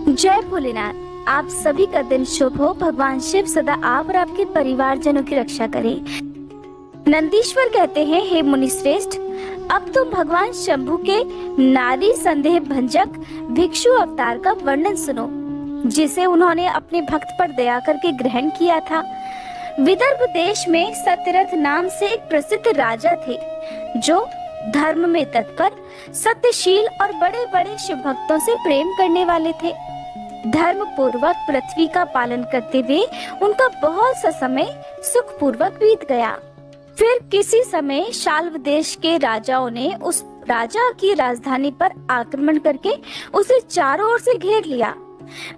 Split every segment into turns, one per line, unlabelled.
जय भोलेनाथ। आप सभी का दिन शुभ हो। भगवान शिव सदा आप और आपके परिवारजनों की रक्षा करे। नंदीश्वर कहते हैं, हे मुनि श्रेष्ठ, अब तुम भगवान शंभु के नारी संदेह भंजक भिक्षु अवतार का वर्णन सुनो, जिसे उन्होंने अपने भक्त पर दया करके ग्रहण किया था। विदर्भ देश में सत्यरथ नाम से एक प्रसिद्ध राजा थे, जो धर्म में तत्पर, सत्यशील और बड़े बड़े शिव भक्तों से प्रेम करने वाले थे। धर्म पूर्वक पृथ्वी का पालन करते हुए उनका बहुत सा समय सुख पूर्वक बीत गया। फिर किसी समय शाल्व देश के राजाओं ने उस राजा की राजधानी पर आक्रमण करके उसे चारों ओर से घेर लिया।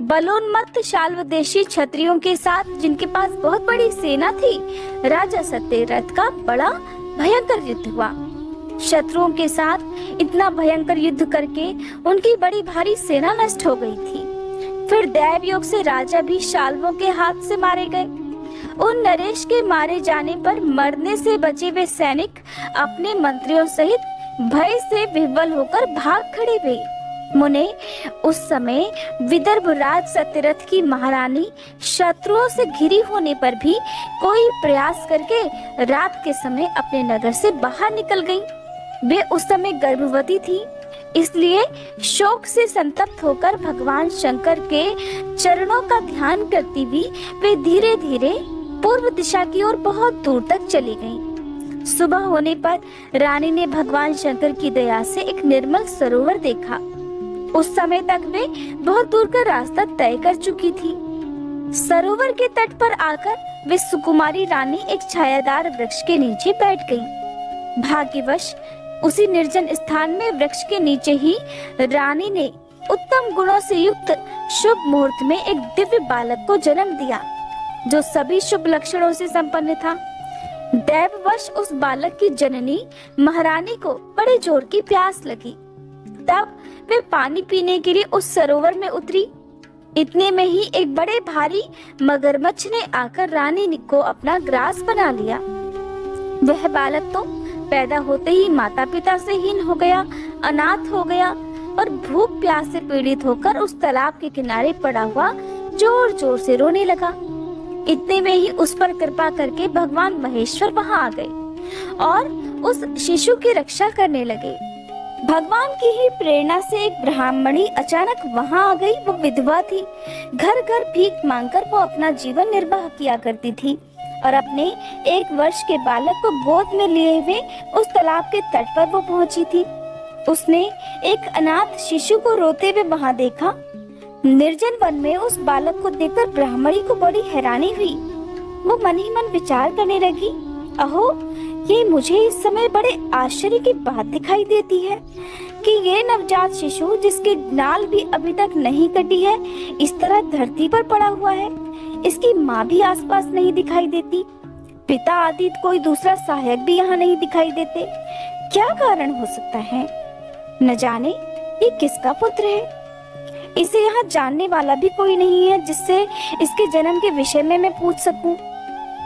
बलोन्मत्त शाल्व देशी क्षत्रियों के साथ, जिनके पास बहुत बड़ी सेना थी, राजा सत्यरथ का बड़ा भयंकर युद्ध हुआ। शत्रुओं के साथ इतना भयंकर युद्ध करके उनकी बड़ी भारी सेना नष्ट हो गई थी। फिर दैव योग से राजा भी शाल्वों के हाथ से मारे गए। उन नरेश के मारे जाने पर मरने से बचे हुए सैनिक अपने मंत्रियों सहित भय से विह्वल होकर भाग खड़े हुए। मुने, उस समय विदर्भ राज सत्यरथ की महारानी शत्रुओं से घिरी होने पर भी कोई प्रयास करके रात के समय अपने नगर से बाहर निकल गई। वे उस समय गर्भवती थी, इसलिए शोक से संतप्त होकर भगवान शंकर के चरणों का ध्यान करती हुई वे धीरे धीरे पूर्व दिशा की ओर बहुत दूर तक चली गईं। सुबह होने पर रानी ने भगवान शंकर की दया से एक निर्मल सरोवर देखा। उस समय तक वे बहुत दूर का रास्ता तय कर चुकी थी। सरोवर के तट पर आकर वे सुकुमारी रानी एक छायादार वृक्ष के नीचे बैठ गईं। भाग्यवश उसी निर्जन स्थान में वृक्ष के नीचे ही रानी ने उत्तम गुणों से युक्त शुभ मुहूर्त में एक दिव्य बालक को जन्म दिया, जो सभी शुभ लक्षणों से संपन्न था। दैववश उस बालक की जननी महारानी को बड़े जोर की प्यास लगी। तब वे पानी पीने के लिए उस सरोवर में उतरी। इतने में ही एक बड़े भारी मगरमच्छ ने आकर रानी को अपना ग्रास बना लिया। वह बालक तो पैदा होते ही माता पिता से हीन हो गया, अनाथ हो गया और भूख प्यास से पीड़ित होकर उस तालाब के किनारे पड़ा हुआ जोर जोर से रोने लगा। इतने में ही उस पर कृपा करके भगवान महेश्वर वहां आ गए और उस शिशु की रक्षा करने लगे। भगवान की ही प्रेरणा से एक ब्राह्मणी अचानक वहां आ गई। वो विधवा थी। घर घर भीख मांगकर वो अपना जीवन निर्वाह किया करती थी और अपने 1 वर्ष के बालक को गोद में लिए हुए उस तालाब के तट पर वो पहुंची थी। उसने एक अनाथ शिशु को रोते हुए वहां देखा। निर्जन वन में उस बालक को देखकर ब्राह्मणी को बड़ी हैरानी हुई। वो मन ही मन विचार करने लगी, अहो, ये मुझे इस समय बड़े आश्चर्य की बात दिखाई देती है कि ये नवजात शिशु, जिसकी नाल भी अभी तक नहीं कटी है, इस तरह धरती पर पड़ा हुआ है। इसकी माँ भी आसपास नहीं दिखाई देती, पिता आदि कोई दूसरा सहायक भी यहाँ नहीं दिखाई देते। क्या कारण हो सकता है? न जाने ये किसका पुत्र है। इसे यहाँ जानने वाला भी कोई नहीं है जिससे इसके जन्म के विषय में मैं पूछ सकूं।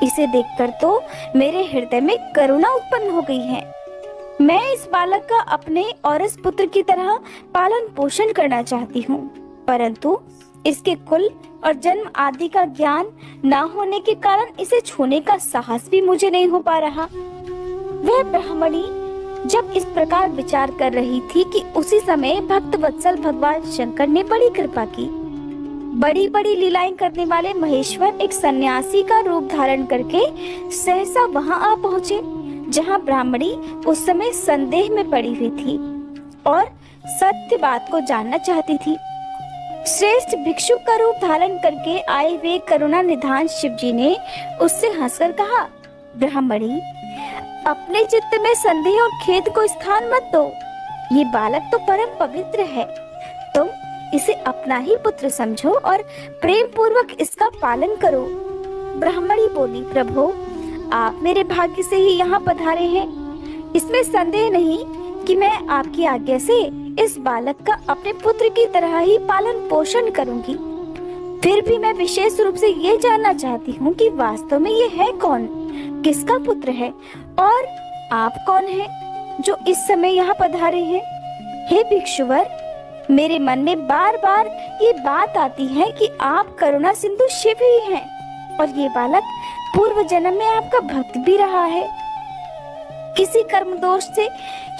इसे देखकर तो मेरे हृदय में करुणा उत्पन्न हो गई है। मैं इस बालक का अपने और इस पुत्र की तरह पालन पोषण करना चाहती हूँ, परंतु इसके कुल और जन्म आदि का ज्ञान न होने के कारण इसे छूने का साहस भी मुझे नहीं हो पा रहा। वह ब्राह्मणी जब इस प्रकार विचार कर रही थी कि उसी समय भक्त वत्सल भगवान शंकर ने बड़ी कृपा की। बड़ी बड़ी लीलाएं करने वाले महेश्वर एक सन्यासी का रूप धारण करके सहसा वहां आ पहुँचे, जहां ब्राह्मणी उस समय संदेह में पड़ी हुई थी और सत्य बात को जानना चाहती थी। श्रेष्ठ भिक्षु का रूप धारण करके आए हुए करुणा निधान शिव जी ने उससे हंसकर कहा, ब्राह्मणी, अपने चित्त में संदेह और खेद को स्थान मत दो। ये बालक तो परम पवित्र है। तुम इसे अपना ही पुत्र समझो और प्रेम पूर्वक इसका पालन करो। ब्राह्मणी बोली, प्रभु, आप मेरे भाग्य से ही यहाँ पधारे हैं। इसमें संदेह नहीं कि मैं आपकी आज्ञा से इस बालक का अपने पुत्र की तरह ही पालन पोषण करूंगी। फिर भी मैं विशेष रूप से ये जानना चाहती हूँ कि वास्तव में ये है कौन, किसका पुत्र है और आप कौन हैं जो इस समय यहाँ पधारे हैं। हे भिक्षुवर, मेरे मन में बार बार ये बात आती है कि आप करुणा सिंधु शिव ही हैं और ये बालक पूर्व जन्म में आपका भक्त भी रहा है। किसी कर्म दोष से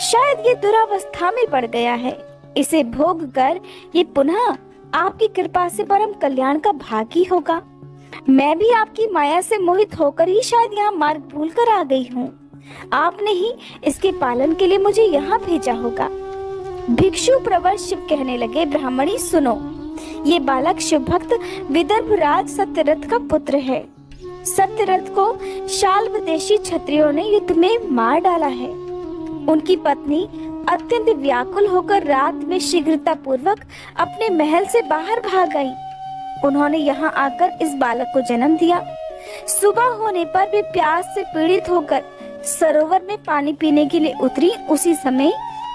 शायद ये दुरावस्था में पड़ गया है। इसे भोग कर ये पुनः आपकी कृपा से परम कल्याण का भागी होगा। मैं भी आपकी माया से मोहित होकर ही शायद यहाँ मार्ग भूल कर आ गई हूँ। आपने ही इसके पालन के लिए मुझे यहाँ भेजा होगा। भिक्षु प्रवर शिव कहने लगे, ब्राह्मणी सुनो, ये बालक शिव भक्त विदर्भ राज सत्यरथ का पुत्र है। सत्यरथ को शाल्व देशी क्षत्रियों ने युद्ध में मार डाला है। उनकी पत्नी अत्यंत व्याकुल होकर रात में शीघ्रता पूर्वक अपने महल से बाहर भाग गई। उन्होंने यहाँ आकर इस बालक को जन्म दिया। सुबह होने पर वे प्यास से पीड़ित होकर सरोवर में पानी पीने के लिए उतरी। उसी समय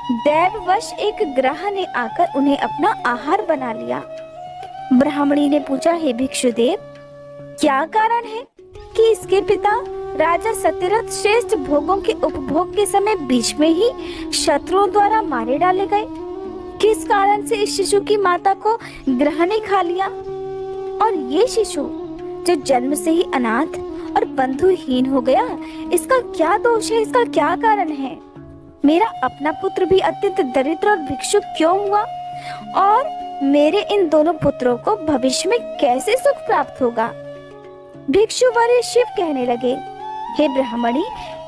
दैववश एक ग्रह ने आकर उन्हें अपना आहार बना लिया। ब्राह्मणी ने पूछा, हे भिक्षुदेव, क्या कारण है कि इसके पिता राजा सत्यरथ श्रेष्ठ भोगों के उपभोग के समय बीच में ही शत्रुओं द्वारा मारे डाले गए? किस कारण से इस शिशु की माता को ग्रह ने खा लिया? और ये शिशु जो जन्म से ही अनाथ और बंधुहीन हो गया, इसका क्या दोष है? इसका क्या कारण है? मेरा अपना पुत्र भी अत्यंत दरिद्र और भिक्षुक क्यों हुआ? और मेरे इन दोनों पुत्रों को भविष्य में कैसे सुख प्राप्त होगा? भिक्षु वर्य शिव कहने लगे, हे ब्राह्मणी,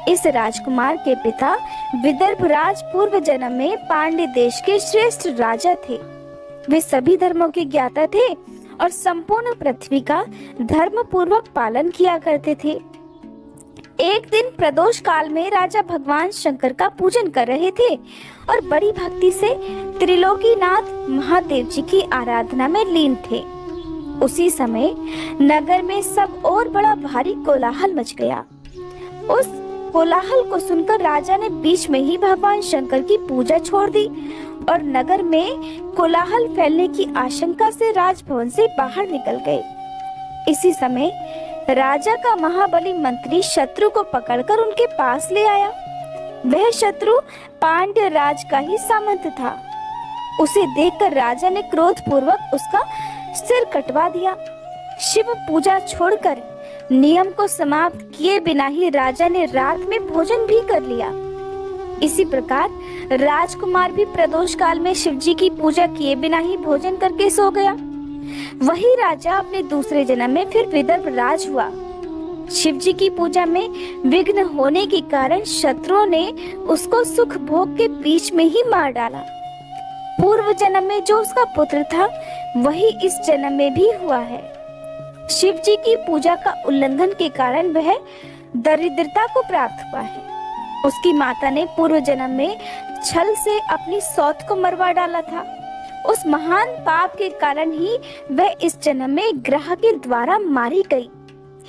इस राजकुमार के पिता विदर्भ राज पूर्व जन्म में पांड्य देश के श्रेष्ठ राजा थे। वे सभी धर्मों के ज्ञाता थे और संपूर्ण पृथ्वी का धर्म पूर्वक पालन किया करते थे। एक दिन प्रदोष काल में राजा भगवान शंकर का पूजन कर रहे थे और बड़ी भक्ति से त्रिलोकीनाथ महादेव जी की आराधना में लीन थे। उसी समय नगर में सब और बड़ा भारी कोलाहल मच गया। उस कोलाहल को सुनकर राजा ने बीच में ही भगवान शंकर की पूजा छोड़ दी और नगर में कोलाहल फैलने की आशंका से राजभवन से बाहर निकल गए। इसी समय राजा का महाबली मंत्री शत्रु को पकड़कर उनके पास ले आया। वह शत्रु पांड्य राज का ही सामंत था। उसे देखकर राजा ने क्रोध पूर्वक उसका सिर कटवा दिया। शिव पूजा छोड़कर नियम को समाप्त किए बिना ही राजा ने रात में भोजन भी कर लिया। इसी प्रकार राजकुमार भी प्रदोष काल में शिवजी की पूजा किए बिना ही भोजन करके सो गया। वही राजा अपने दूसरे जन्म में फिर विदर्भ राज हुआ। शिवजी की पूजा में विघ्न होने के कारण शत्रुओं ने उसको सुख भोग के बीच में ही मार डाला। पूर्व जन्म में जो उसका पुत्र था वही इस जन्म में भी हुआ है। शिव जी की पूजा का उल्लंघन के कारण वह दरिद्रता को प्राप्त हुआ है। उसकी माता ने पूर्व जन्म में छल से अपनी सौत को मरवा डाला था। उस महान पाप के कारण ही वह इस जन्म में ग्रह के द्वारा मारी गई।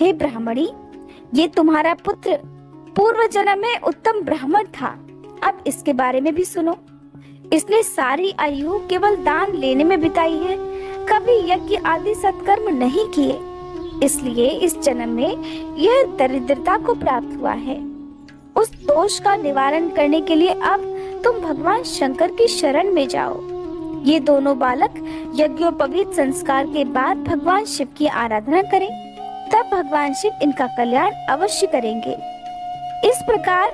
हे ब्राह्मणी, ये तुम्हारा पुत्र पूर्व जन्म में उत्तम ब्राह्मण था। अब इसके बारे में भी सुनो। इसने सारी आयु केवल दान लेने में बिताई है, कभी यज्ञ आदि सत्कर्म नहीं किए, इसलिए इस जन्म में यह दरिद्रता को प्राप्त हुआ है। उस दोष का निवारण करने के लिए अब तुम भगवान शंकर की शरण में जाओ। ये दोनों बालक यज्ञोपवीत संस्कार के बाद भगवान शिव की आराधना करें, तब भगवान शिव इनका कल्याण अवश्य करेंगे। इस प्रकार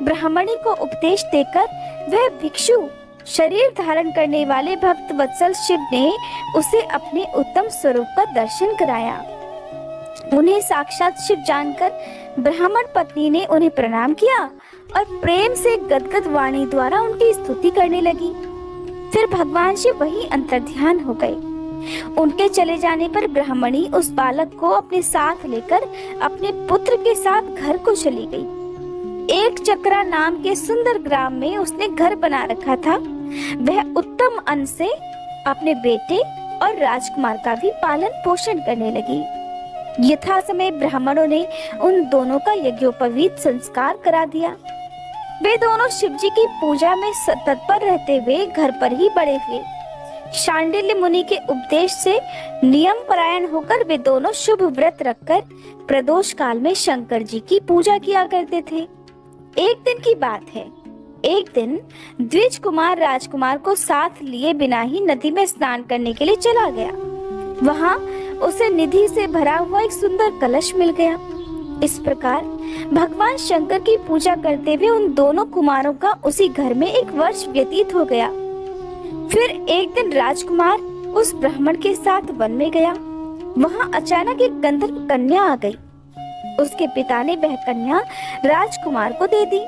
ब्राह्मणी को उपदेश देकर वह भिक्षु शरीर धारण करने वाले भक्त वत्सल शिव ने उसे अपने उत्तम स्वरूप का दर्शन कराया। उन्हें साक्षात शिव जानकर ब्राह्मण पत्नी ने उन्हें प्रणाम किया और प्रेम से गदगद वाणी द्वारा उनकी स्तुति करने लगी। फिर भगवान शिव वही अंतर्ध्यान हो गए। उनके चले जाने पर ब्राह्मणी उस बालक को अपने साथ लेकर अपने पुत्र के साथ घर को चली गई। एक चक्रा नाम के सुंदर ग्राम में उसने घर बना रखा था। वह उत्तम अन्न से अपने बेटे और राजकुमार का भी पालन पोषण करने लगी। यथा समय ब्राह्मणों ने उन दोनों का यज्ञोपवीत संस्कार करा दिया। वे दोनों शिवजी की पूजा में तत्पर रहते हुए घर पर ही बड़े हुए। शांडिल्य मुनि के उपदेश से नियम परायण होकर वे दोनों शुभ व्रत रखकर प्रदोष काल में शंकर जी की पूजा किया करते थे। एक दिन की बात है, एक दिन द्विज कुमार राजकुमार को साथ लिए बिना ही नदी में स्नान करने के लिए चला गया। वहां उसे निधि से भरा हुआ एक सुंदर कलश मिल गया। इस प्रकार भगवान शंकर की पूजा करते हुए उन दोनों कुमारों का उसी घर में एक वर्ष व्यतीत हो गया। फिर एक दिन राजकुमार उस ब्राह्मण के साथ वन में गया। वहां अचानक एक गंधर्व कन्या आ गई। उसके पिता ने वह कन्या राजकुमार को दे दी।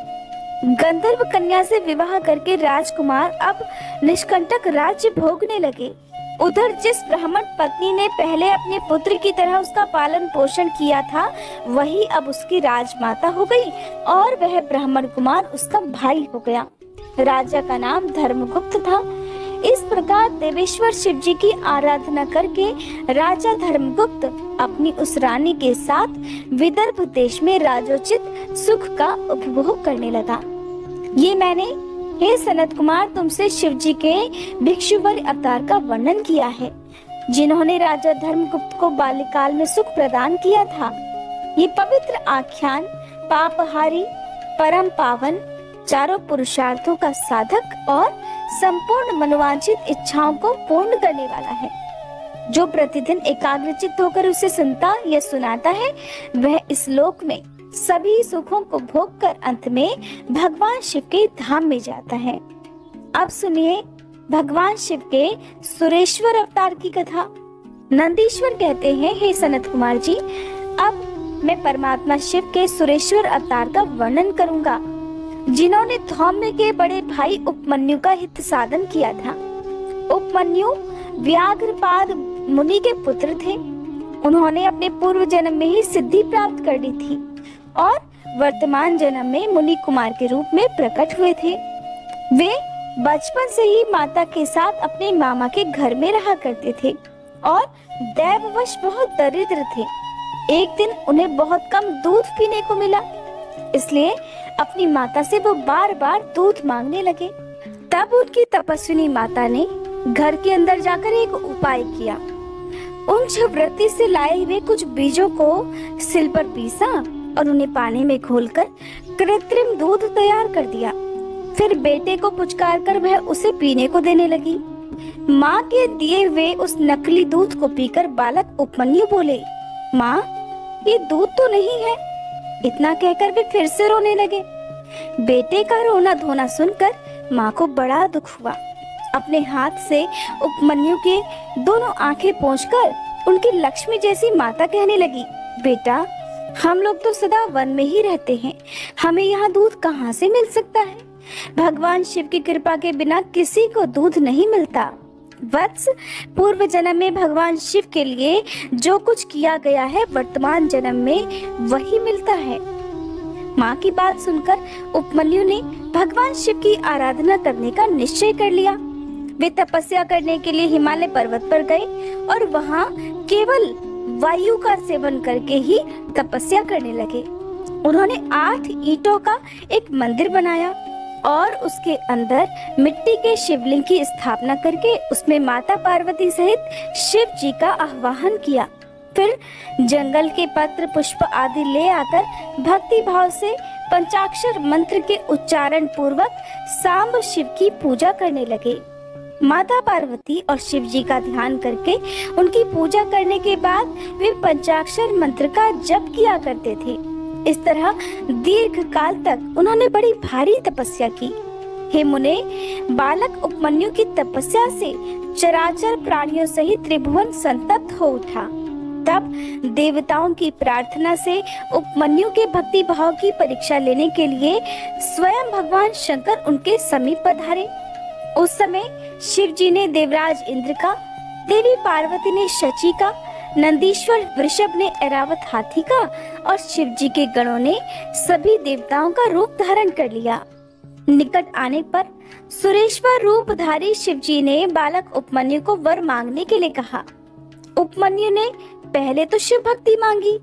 गंधर्व कन्या से विवाह करके राजकुमार अब निष्कंटक राज्य भोगने लगे। उधर जिस ब्राह्मण पत्नी ने पहले अपने पुत्र की तरह उसका पालन पोषण किया था, वही अब उसकी राजमाता हो गई और वह ब्राह्मण कुमार उसका भाई हो गया। राजा का नाम धर्मगुप्त था। इस प्रकार देवेश्वर शिव जी की आराधना करके राजा धर्मगुप्त अपनी उस रानी के साथ विदर्भ देश में राजोचित सुख का उपभोग करने लगा। ये मैंने हे सनत कुमार तुमसे शिव जी के भिक्षुवर अवतार का वर्णन किया है, जिन्होंने राजा धर्मगुप्त को बाल्यकाल में सुख प्रदान किया था। ये पवित्र आख्यान पापहारी, परम पावन, चारों पुरुषार्थों का साधक और संपूर्ण मनोवांछित इच्छाओं को पूर्ण करने वाला है। जो प्रतिदिन एकाग्रचित्त होकर उसे सुनता या सुनाता है, वह इस लोक में सभी सुखों को भोग कर अंत में भगवान शिव के धाम में जाता है। अब सुनिए भगवान शिव के सुरेश्वर अवतार की कथा। नंदीश्वर कहते हैं, हे सनत कुमार जी, अब मैं परमात्मा शिव के सुरेश्वर अवतार का वर्णन करूंगा, जिन्होंने धौम्य के बड़े भाई उपमन्यु का हित साधन किया था। उपमन्यु व्याघ्रपाद मुनि के पुत्र थे। उन्होंने अपने पूर्व जन्म में ही सिद्धि प्राप्त कर ली थी और वर्तमान जन्म में मुनि कुमार के रूप में प्रकट हुए थे। वे बचपन से ही माता के साथ अपने मामा के घर में रहा करते थे और दैववश बहुत दरिद्र थे। एक दिन उन्हें बहुत कम दूध पीने को मिला, इसलिए अपनी माता से वो बार बार दूध मांगने लगे। तब उनकी तपस्विनी माता ने घर के अंदर जाकर एक उपाय किया। उन वृत्ति से लाए हुए कुछ बीजों को सिल पर पीसा और उन्हें पानी में घोलकर कृत्रिम दूध तैयार कर दिया। फिर बेटे को पुचकार कर वह उसे पीने को देने लगी। माँ के दिए हुए उस नकली दूध को पीकर बालक उपमन्यु बोले, माँ ये दूध तो नहीं है। इतना कहकर वे फिर से रोने लगे। बेटे का रोना धोना सुनकर माँ को बड़ा दुख हुआ। अपने हाथ से उपमन्यु के दोनों आंखें पोंछकर उनकी लक्ष्मी जैसी माता कहने लगी, बेटा हम लोग तो सदा वन में ही रहते हैं, हमें यहाँ दूध कहाँ से मिल सकता है। भगवान शिव की कृपा के बिना किसी को दूध नहीं मिलता। वत्स, पूर्व जन्म में भगवान शिव के लिए जो कुछ किया गया है, वर्तमान जन्म में वही मिलता है। माँ की बात सुनकर उपमन्यु ने भगवान शिव की आराधना करने का निश्चय कर लिया। वे तपस्या करने के लिए हिमालय पर्वत पर गए और वहाँ केवल वायु का सेवन करके ही तपस्या करने लगे। उन्होंने 8 ईंटों का एक मंदिर बनाया और उसके अंदर मिट्टी के शिवलिंग की स्थापना करके उसमें माता पार्वती सहित शिव जी का आह्वान किया। फिर जंगल के पत्र पुष्प आदि ले आकर भक्ति भाव से पंचाक्षर मंत्र के उच्चारण पूर्वक सांब शिव की पूजा करने लगे। माता पार्वती और शिव जी का ध्यान करके उनकी पूजा करने के बाद वे पंचाक्षर मंत्र का जप किया करते थे। इस तरह दीर्घ काल तक उन्होंने बड़ी भारी तपस्या की। हे मुने, बालक उपमन्यु की तपस्या से चराचर प्राणियों सहित त्रिभुवन संतप्त हो उठा। तब देवताओं की प्रार्थना से उपमन्यु के भक्ति भाव की परीक्षा लेने के लिए स्वयं भगवान शंकर उनके समीप पधारे। उस समय शिव जी ने देवराज इंद्र का, देवी पार्वती ने शची का, नंदीश्वर वृषभ ने ऐरावत हाथी का और शिव जी के गणों ने सभी देवताओं का रूप धारण कर लिया। निकट आने पर सुरेश्वर रूपधारी शिव जी ने बालक उपमन्यु को वर मांगने के लिए कहा। उपमन्यु ने पहले तो शिव भक्ति मांगी,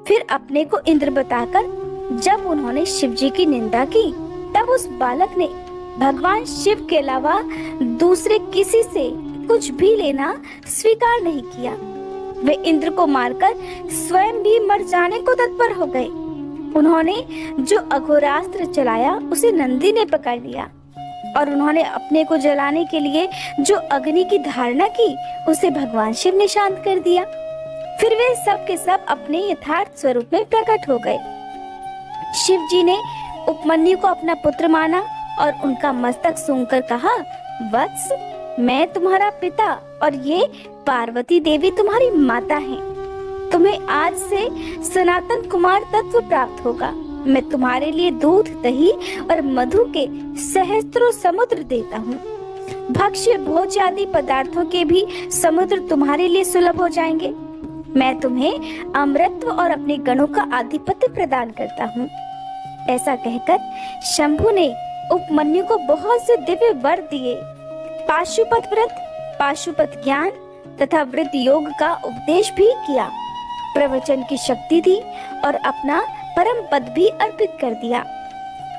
फिर अपने को इंद्र बताकर जब उन्होंने शिव जी की निंदा की, तब उस बालक ने भगवान शिव के अलावा दूसरे किसी से कुछ भी लेना स्वीकार नहीं किया। वे इंद्र को मारकर स्वयं भी मर जाने को तत्पर हो गए। उन्होंने जो अघोरास्त्र चलाया उसे नंदी ने पकड़ लिया और उन्होंने अपने को जलाने के लिए जो अग्नि की धारणा की उसे भगवान शिव ने शांत कर दिया। फिर वे सब के सब अपने यथार्थ स्वरूप में प्रकट हो गए। शिव जी ने उपमन्यु को अपना पुत्र माना और उनका मस्तक सूंघकर कहा, वत्स, मैं तुम्हारा पिता और ये पार्वती देवी तुम्हारी माता हैं। तुम्हें आज से सनातन कुमार तत्व प्राप्त होगा। मैं तुम्हारे लिए दूध, दही और मधु के सहस्त्रों समुद्र देता हूँ। भक्ष्य भोज्य आदि पदार्थों के भी समुद्र तुम्हारे लिए सुलभ हो जाएंगे। मैं तुम्हें अमृतत्व और अपने गणों का आधिपत्य प्रदान करता हूँ। ऐसा कहकर शंभु ने उपमन्यु को बहुत से दिव्य वर दिए। पाशुपत व्रत, पाशुपत ज्ञान तथा वृद्ध योग का उपदेश भी किया, प्रवचन की शक्ति दी और अपना परम पद भी अर्पित कर दिया।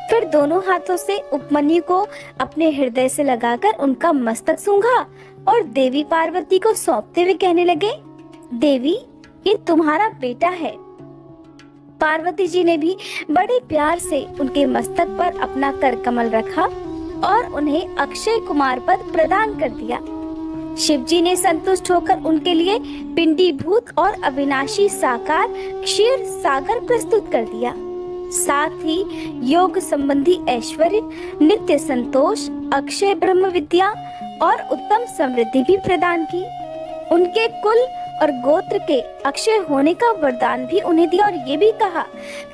फिर दोनों हाथों से उपमन्यु को अपने हृदय से लगाकर उनका मस्तक सूंघा और देवी पार्वती को सौंपते हुए कहने लगे, देवी, ये तुम्हारा बेटा है। पार्वती जी ने भी बड़े प्यार से उनके मस्तक पर अपना कर कमल रखा और उन्हें अक्षय कुमार पद प्रदान कर दिया। शिव जी ने संतुष्ट होकर उनके लिए पिंडीभूत और अविनाशी साकार क्षीर सागर प्रस्तुत कर दिया। साथ ही योग संबंधी ऐश्वर्य, नित्य संतोष, अक्षय ब्रह्म विद्या और उत्तम समृद्धि भी प्रदान की। उनके कुल और गोत्र के अक्षय होने का वरदान भी उन्हें दिया और ये भी कहा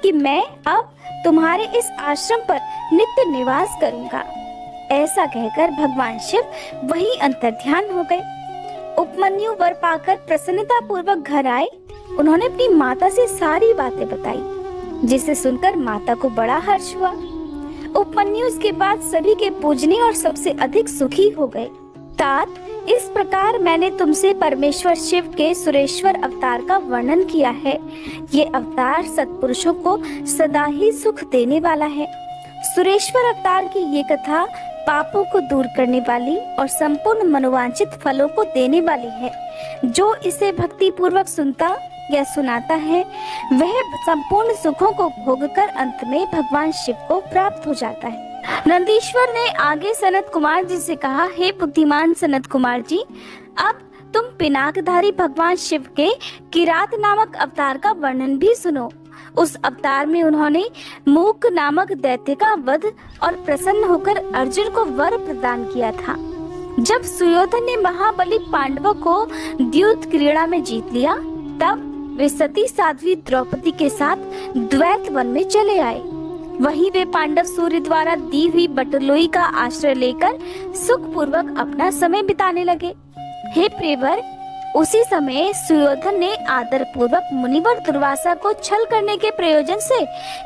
कि मैं अब तुम्हारे इस आश्रम पर नित्य निवास करूंगा। ऐसा कहकर भगवान शिव वही अंतर्ध्यान हो गए। उपमन्यु वर पाकर प्रसन्नता पूर्वक घर आए। उन्होंने अपनी माता से सारी बातें बताई, जिसे सुनकर माता को बड़ा हर्ष हुआ। उपमन्यु इसके बाद सभी के पूजनीय और सबसे अधिक सुखी हो गए। तात, इस प्रकार मैंने तुमसे परमेश्वर शिव के सुरेश्वर अवतार का वर्णन किया है। ये अवतार सत्पुरुषों को सदा ही सुख देने वाला है। सुरेश्वर अवतार की ये कथा पापों को दूर करने वाली और संपूर्ण मनोवांछित फलों को देने वाली है। जो इसे भक्ति पूर्वक सुनता या सुनाता है वह संपूर्ण सुखों को भोगकर अंत में भगवान शिव को प्राप्त हो जाता है। नंदीश्वर ने आगे सनत कुमार जी से कहा, हे बुद्धिमान सनत कुमार जी, अब तुम पिनाकधारी भगवान शिव के किरात नामक अवतार का वर्णन भी सुनो। उस अवतार में उन्होंने मूक नामक दैत्य का वध और प्रसन्न होकर अर्जुन को वर प्रदान किया था। जब सुयोधन ने महाबली पांडवों को द्यूत क्रीड़ा में जीत लिया, तब वे सती साध्वी द्रौपदी के साथ द्वैत वन में चले आए। वहीं वे पांडव सूर्य द्वारा दी हुई बटलोई का आश्रय लेकर सुख पूर्वक अपना समय बिताने लगे। हे प्रियवर, उसी समय सुयोधन ने आदर पूर्वक मुनिवर दुर्वासा को छल करने के प्रयोजन से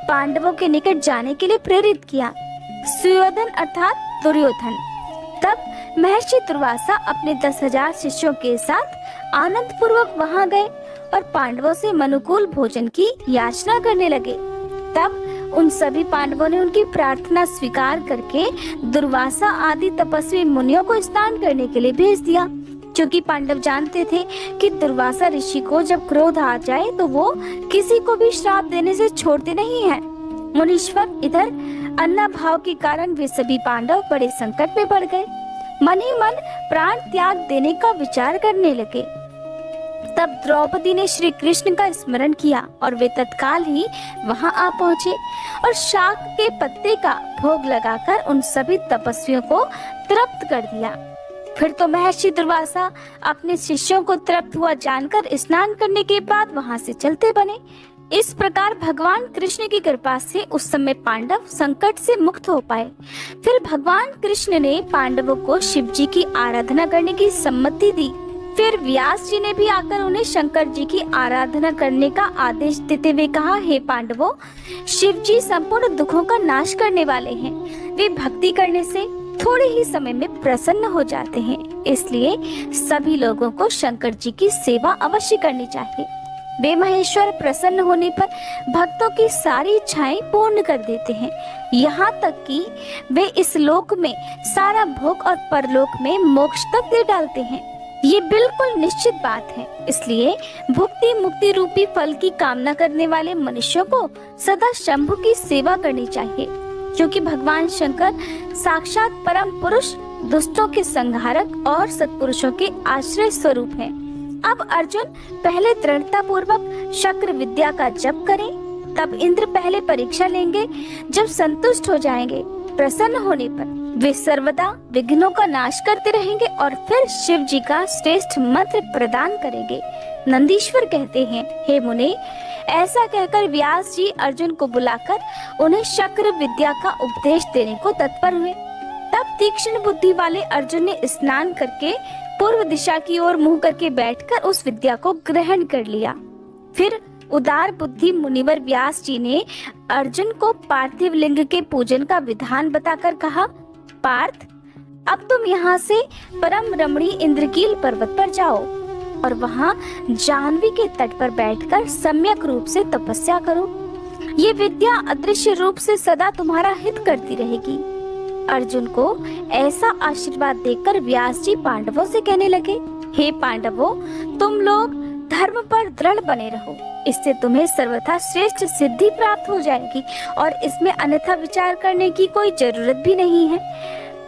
पांडवों के निकट जाने के लिए प्रेरित किया। सुयोधन अर्थात दुर्योधन। तब महर्षि दुर्वासा अपने 10,000 शिष्यों के साथ आनंद पूर्वक वहां गए और पांडवों से मनुकूल भोजन की याचना करने लगे। तब उन सभी पांडवों ने उनकी प्रार्थना स्वीकार करके दुर्वासा आदि तपस्वी मुनियों को स्नान करने के लिए भेज दिया, क्योंकि पांडव जानते थे कि दुर्वासा ऋषि को जब क्रोध आ जाए तो वो किसी को भी श्राप देने से छोड़ते नहीं हैं। मुनीश्वर, इधर अन्ना भाव के कारण वे सभी पांडव बड़े संकट में पड़ गए। मन ही मन प्राण त्याग देने का विचार करने लगे। तब द्रौपदी ने श्री कृष्ण का स्मरण किया और वे तत्काल ही वहां आ पहुँचे और शाक के पत्ते का भोग लगाकर उन सभी तपस्वियों को तृप्त कर दिया। फिर तो महर्षि दुर्वासा अपने शिष्यों को तृप्त हुआ जानकर स्नान करने के बाद वहां से चलते बने। इस प्रकार भगवान कृष्ण की कृपा से उस समय पांडव संकट से मुक्त हो पाए। फिर भगवान कृष्ण ने पांडवों को शिव जी की आराधना करने की सम्मति दी। फिर व्यास जी ने भी आकर उन्हें शंकर जी की आराधना करने का आदेश देते हुए कहा, हे पांडवों, शिव जी संपूर्ण दुखों का नाश करने वाले हैं। वे भक्ति करने से थोड़े ही समय में प्रसन्न हो जाते हैं। इसलिए सभी लोगों को शंकर जी की सेवा अवश्य करनी चाहिए। वे महेश्वर प्रसन्न होने पर भक्तों की सारी इच्छाएं पूर्ण कर देते हैं, यहाँ तक कि वे इस लोक में सारा भोग और परलोक में मोक्ष तक दे डालते हैं। ये बिल्कुल निश्चित बात है। इसलिए भुक्ति मुक्ति रूपी फल की कामना करने वाले मनुष्यों को सदा शंभु की सेवा करनी चाहिए, क्योंकि भगवान शंकर साक्षात परम पुरुष, दुष्टों के संहारक और सत्पुरुषों के आश्रय स्वरूप हैं। अब अर्जुन पहले दृढ़ता पूर्वक शक्र विद्या का जप करें, तब इंद्र पहले परीक्षा लेंगे। जब संतुष्ट हो जाएंगे, प्रसन्न होने पर वे सर्वदा विघ्नों का नाश करते रहेंगे और फिर शिव जी का श्रेष्ठ मंत्र प्रदान करेंगे। नंदीश्वर कहते हैं, हे मुने, ऐसा कहकर व्यास जी अर्जुन को बुलाकर उन्हें शक्र विद्या का उपदेश देने को तत्पर हुए। तब तीक्ष्ण बुद्धि वाले अर्जुन ने स्नान करके पूर्व दिशा की ओर मुंह करके बैठकर उस विद्या को ग्रहण कर लिया। फिर उदार बुद्धि मुनिवर व्यास जी ने अर्जुन को पार्थिव लिंग के पूजन का विधान बताकर कहा, पार्थ, अब तुम यहाँ से परम रमणीय इंद्रकील पर्वत पर जाओ और वहाँ जाह्नवी के तट पर बैठकर सम्यक रूप से तपस्या करो। ये विद्या अदृश्य रूप से सदा तुम्हारा हित करती रहेगी। अर्जुन को ऐसा आशीर्वाद देकर व्यास जी पांडवों से कहने लगे, हे पांडवों, तुम लोग धर्म पर दृढ़ बने रहो, इससे तुम्हें सर्वथा श्रेष्ठ सिद्धि प्राप्त हो जाएगी और इसमें अन्यथा विचार करने की कोई जरूरत भी नहीं है।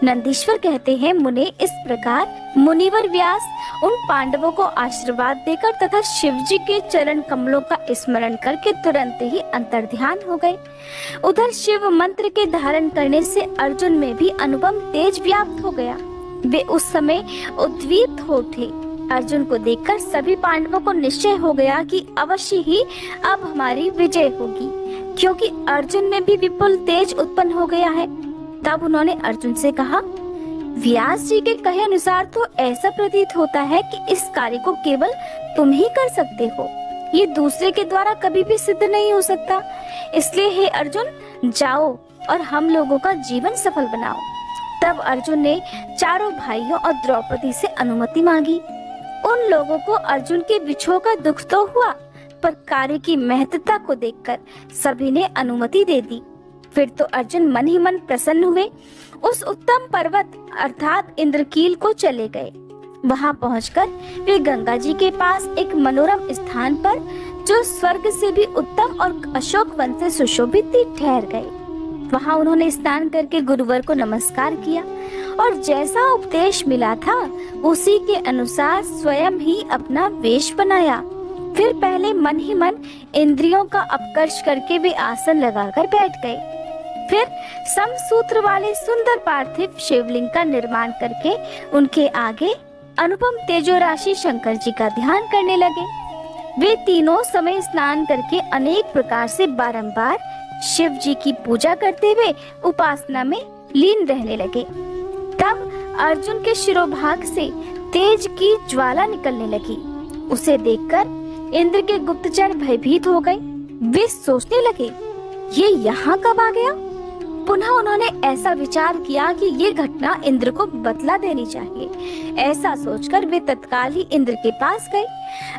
नंदीश्वर कहते हैं, मुने, इस प्रकार मुनिवर व्यास उन पांडवों को आशीर्वाद देकर तथा शिव जी के चरण कमलों का स्मरण करके तुरंत ही अंतर्ध्यान हो गए। उधर शिव मंत्र के धारण करने से अर्जुन में भी अनुपम तेज व्याप्त हो गया। वे उस समय उद्वीत हो उठे। अर्जुन को देखकर सभी पांडवों को निश्चय हो गया कि अवश्य ही अब हमारी विजय होगी, क्योंकि अर्जुन में भी विपुल तेज उत्पन्न हो गया है। तब उन्होंने अर्जुन से कहा, व्यास जी के कहे अनुसार तो ऐसा प्रतीत होता है कि इस कार्य को केवल तुम ही कर सकते हो, ये दूसरे के द्वारा कभी भी सिद्ध नहीं हो सकता। इसलिए हे अर्जुन, जाओ और हम लोगों का जीवन सफल बनाओ। तब अर्जुन ने चारों भाइयों और द्रौपदी से अनुमति मांगी। उन लोगों को अर्जुन के विछोह का दुख तो हुआ, पर कार्य की महत्ता को देखकर सभी ने अनुमति दे दी। फिर तो अर्जुन मन ही मन प्रसन्न हुए उस उत्तम पर्वत अर्थात इंद्रकील को चले गए। वहां पहुंचकर वे गंगा जी के पास एक मनोरम स्थान पर, जो स्वर्ग से भी उत्तम और अशोक वन से सुशोभित थी, ठहर गए। वहां उन्होंने स्नान करके गुरुवर को नमस्कार किया और जैसा उपदेश मिला था उसी के अनुसार स्वयं ही अपना वेश बनाया। फिर पहले मन ही मन इंद्रियों का अपकर्ष करके वे आसन लगाकर बैठ गए। फिर समसूत्र वाले सुंदर पार्थिव शिवलिंग का निर्माण करके उनके आगे अनुपम तेजो राशि शंकर जी का ध्यान करने लगे। वे तीनों समय स्नान करके अनेक प्रकार से बारंबार शिव जी की पूजा करते हुए उपासना में लीन रहने लगे। तब अर्जुन के शिरोभाग से तेज की ज्वाला निकलने लगी। उसे देखकर इंद्र के गुप्तचर भयभीत हो गए। वे सोचने लगे, ये यहाँ कब आ गया? पुनः उन्होंने ऐसा विचार किया कि ये घटना इंद्र को बतला देनी चाहिए। ऐसा सोचकर वे तत्काल ही इंद्र के पास गए।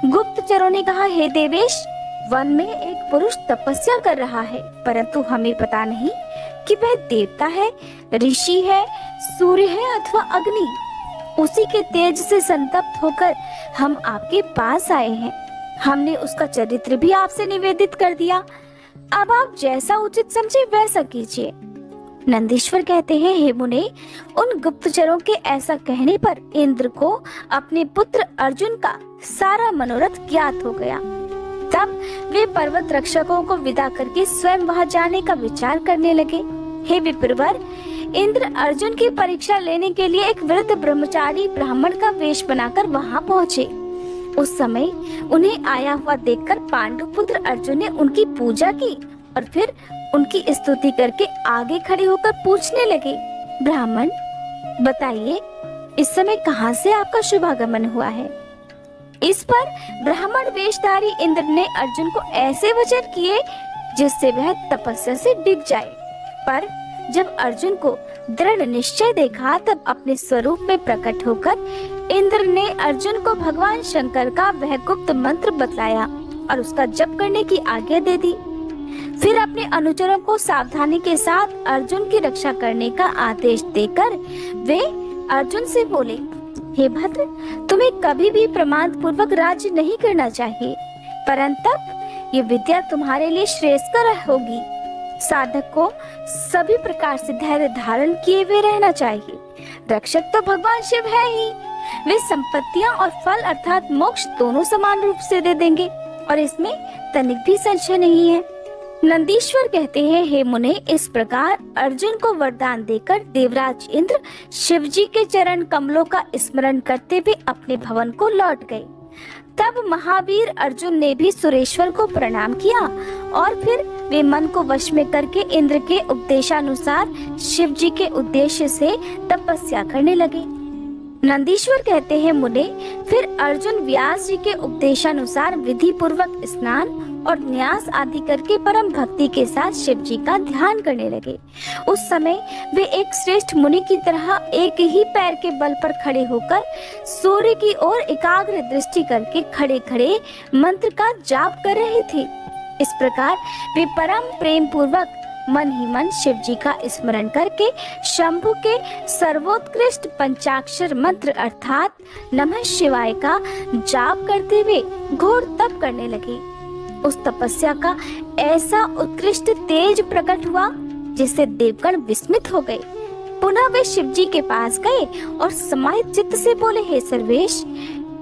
गुप्तचरों ने कहा, हे देवेश, वन में एक पुरुष तपस्या कर रहा है, परंतु हमें पता नहीं कि वह देवता है, ऋषि है, सूर्य है अथवा अग्नि। उसी के तेज से संतप्त होकर हम आपके पास आए हैं। हमने उसका चरित्र भी आपसे निवेदित कर दिया। अब आप जैसा उचित समझे वैसा कीजिए। नंदीश्वर कहते हैं, हे मुने, उन गुप्तचरों के ऐसा कहने पर इंद्र को अपने पुत्र अर्जुन का सारा मनोरथ ज्ञात हो गया। तब वे पर्वत रक्षकों को विदा करके स्वयं वहां जाने का विचार करने लगे। हे विप्रवर, इंद्र अर्जुन की परीक्षा लेने के लिए एक वृद्ध ब्रह्मचारी ब्राह्मण का वेश बनाकर वहां पहुँचे। उस समय उन्हें आया हुआ देखकर पांडु पुत्र अर्जुन ने उनकी पूजा की और फिर उनकी स्तुति करके आगे खड़े होकर पूछने लगे, ब्राह्मण, बताइए, इस समय कहाँ से आपका शुभागमन हुआ है? इस पर ब्राह्मण वेशधारी इंद्र ने अर्जुन को ऐसे वचन किए जिससे वह तपस्या से डिग जाए। पर जब अर्जुन को दृढ़ निश्चय देखा, तब अपने स्वरूप में प्रकट होकर इंद्र ने अर्जुन को भगवान शंकर का वह गुप्त मंत्र बतलाया और उसका जप करने की आज्ञा दे दी। फिर अपने अनुचरों को सावधानी के साथ अर्जुन की रक्षा करने का आदेश देकर वे अर्जुन से बोले, हे भद्र, तुम्हें कभी भी प्रमाद पूर्वक राज्य नहीं करना चाहिए, परंतु ये विद्या तुम्हारे लिए श्रेयस्कर होगी। साधक को सभी प्रकार से धैर्य धारण किए हुए रहना चाहिए। रक्षक तो भगवान शिव है ही, वे संपत्तियां और फल अर्थात मोक्ष दोनों समान रूप से दे देंगे और इसमें तनिक भी संशय नहीं है। नंदीश्वर कहते हैं, हे मुने, इस प्रकार अर्जुन को वरदान देकर देवराज इंद्र शिव जी के चरण कमलों का स्मरण करते हुए अपने भवन को लौट गए। तब महावीर अर्जुन ने भी सुरेश्वर को प्रणाम किया और फिर वे मन को वश में करके इंद्र के उपदेशानुसार शिव जी के उद्देश्य से तपस्या करने लगे। नंदीश्वर कहते हैं, मुने, फिर अर्जुन व्यास जी के उपदेशानुसार विधि पूर्वक स्नान और न्यास आदि करके परम भक्ति के साथ शिव जी का ध्यान करने लगे। उस समय वे एक श्रेष्ठ मुनि की तरह एक ही पैर के बल पर खड़े होकर सूर्य की ओर एकाग्र दृष्टि करके खड़े खड़े मंत्र का जाप कर रहे थे। इस प्रकार वे परम प्रेम पूर्वक मन ही मन शिव जी का स्मरण करके शंभु के सर्वोत्कृष्ट पंचाक्षर मंत्र अर्थात नमः शिवाय का जाप करते हुए घोर तप करने लगे। उस तपस्या का ऐसा उत्कृष्ट तेज प्रकट हुआ जिससे देवगण विस्मित हो गए। पुनः वे शिव जी के पास गए और समाहित चित्त से बोले, हे सर्वेश,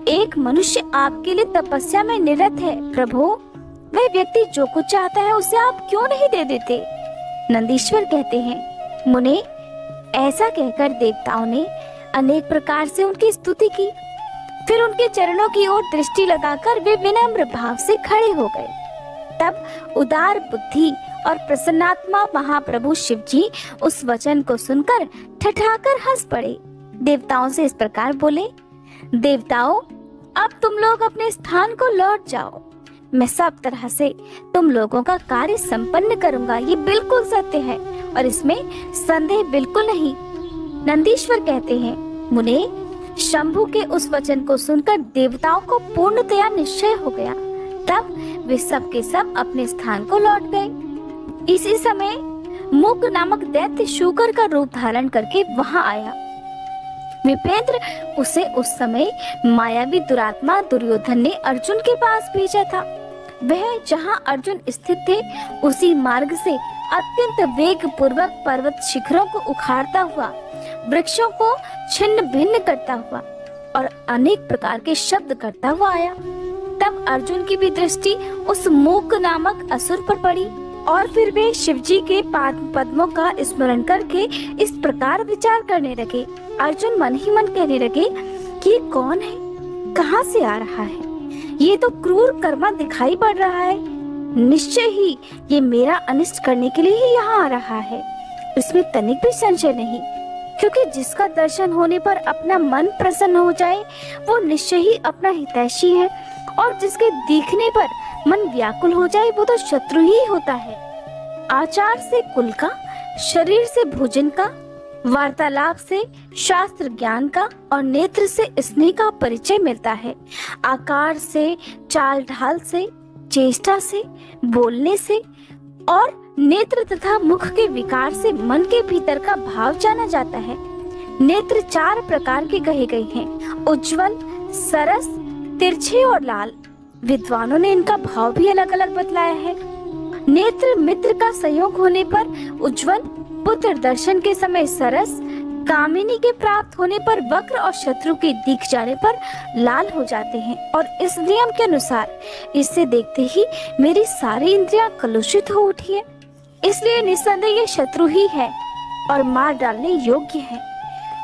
एक मनुष्य आपके लिए तपस्या में निरत है। प्रभु, वह व्यक्ति जो कुछ चाहता है उसे आप क्यों नहीं दे देते? नंदीश्वर कहते हैं, मुने, ऐसा कहकर देवताओं ने अनेक प्रकार से उनकी स्तुति की। फिर उनके चरणों की ओर दृष्टि लगाकर वे विनम्र भाव से खड़े हो गए। तब उदार बुद्धि और प्रसन्नात्मा महाप्रभु शिव जी उस वचन को सुनकर ठठाकर हंस पड़े। देवताओं से इस प्रकार बोले, देवताओं, अब तुम लोग अपने स्थान को लौट जाओ। मैं सब तरह से तुम लोगों का कार्य संपन्न करूंगा, ये बिल्कुल सत्य है और इसमें संदेह बिल्कुल नहीं। नंदीश्वर कहते हैं, मुने, शंभु के उस वचन को सुनकर देवताओं को पूर्णतया निश्चय हो गया। तब वे सब के सब अपने स्थान को लौट गए। इसी समय मुक नामक दैत्य शूकर का रूप धारण करके वहां आया। विपेंद्र उसे उस समय मायावी दुरात्मा दुर्योधन ने अर्जुन के पास भेजा था। वह जहां अर्जुन स्थित थे उसी मार्ग से अत्यंत वेग पूर्वक पर्वत शिखरों को उखाड़ता हुआ, वृक्षों को छिन्न भिन्न करता हुआ और अनेक प्रकार के शब्द करता हुआ आया। तब अर्जुन की भी दृष्टि उस मूक नामक असुर पर पड़ी और फिर वे शिवजी के पाद पद्मों का स्मरण करके इस प्रकार विचार करने लगे। अर्जुन मन ही मन कहने लगे कि ये कौन है, कहाँ से आ रहा है? ये तो क्रूर कर्मा दिखाई पड़ रहा है। निश्चय ही ये मेरा अनिष्ट करने के लिए ही यहाँ आ रहा है, इसमें तनिक भी संशय नहीं। क्योंकि जिसका दर्शन होने पर अपना मन प्रसन्न हो जाए वो निश्चय ही अपना हितैषी है, और जिसके दिखने पर मन व्याकुल हो जाए वो तो शत्रु ही होता है। आचार से कुल का, शरीर से भोजन का, वार्तालाप से शास्त्र ज्ञान का और नेत्र से स्नेह का परिचय मिलता है। आकार से, चाल ढाल से, चेष्टा से, बोलने से और नेत्र तथा मुख के विकार से मन के भीतर का भाव जाना जाता है। नेत्र 4 प्रकार के कहे गए हैं, उज्जवल, सरस, तिरछे और लाल। विद्वानों ने इनका भाव भी अलग अलग बतलाया है। नेत्र मित्र का संयोग होने पर उज्जवल, पुत्र दर्शन के समय सरस, कामिनी के प्राप्त होने पर वक्र और शत्रु के दिख जाने पर लाल हो जाते हैं। और इस नियम के अनुसार इसे देखते ही मेरी सारी इंद्रियां कलुषित हो उठी है, इसलिए निस्संदेह ये शत्रु ही है और मार डालने योग्य है।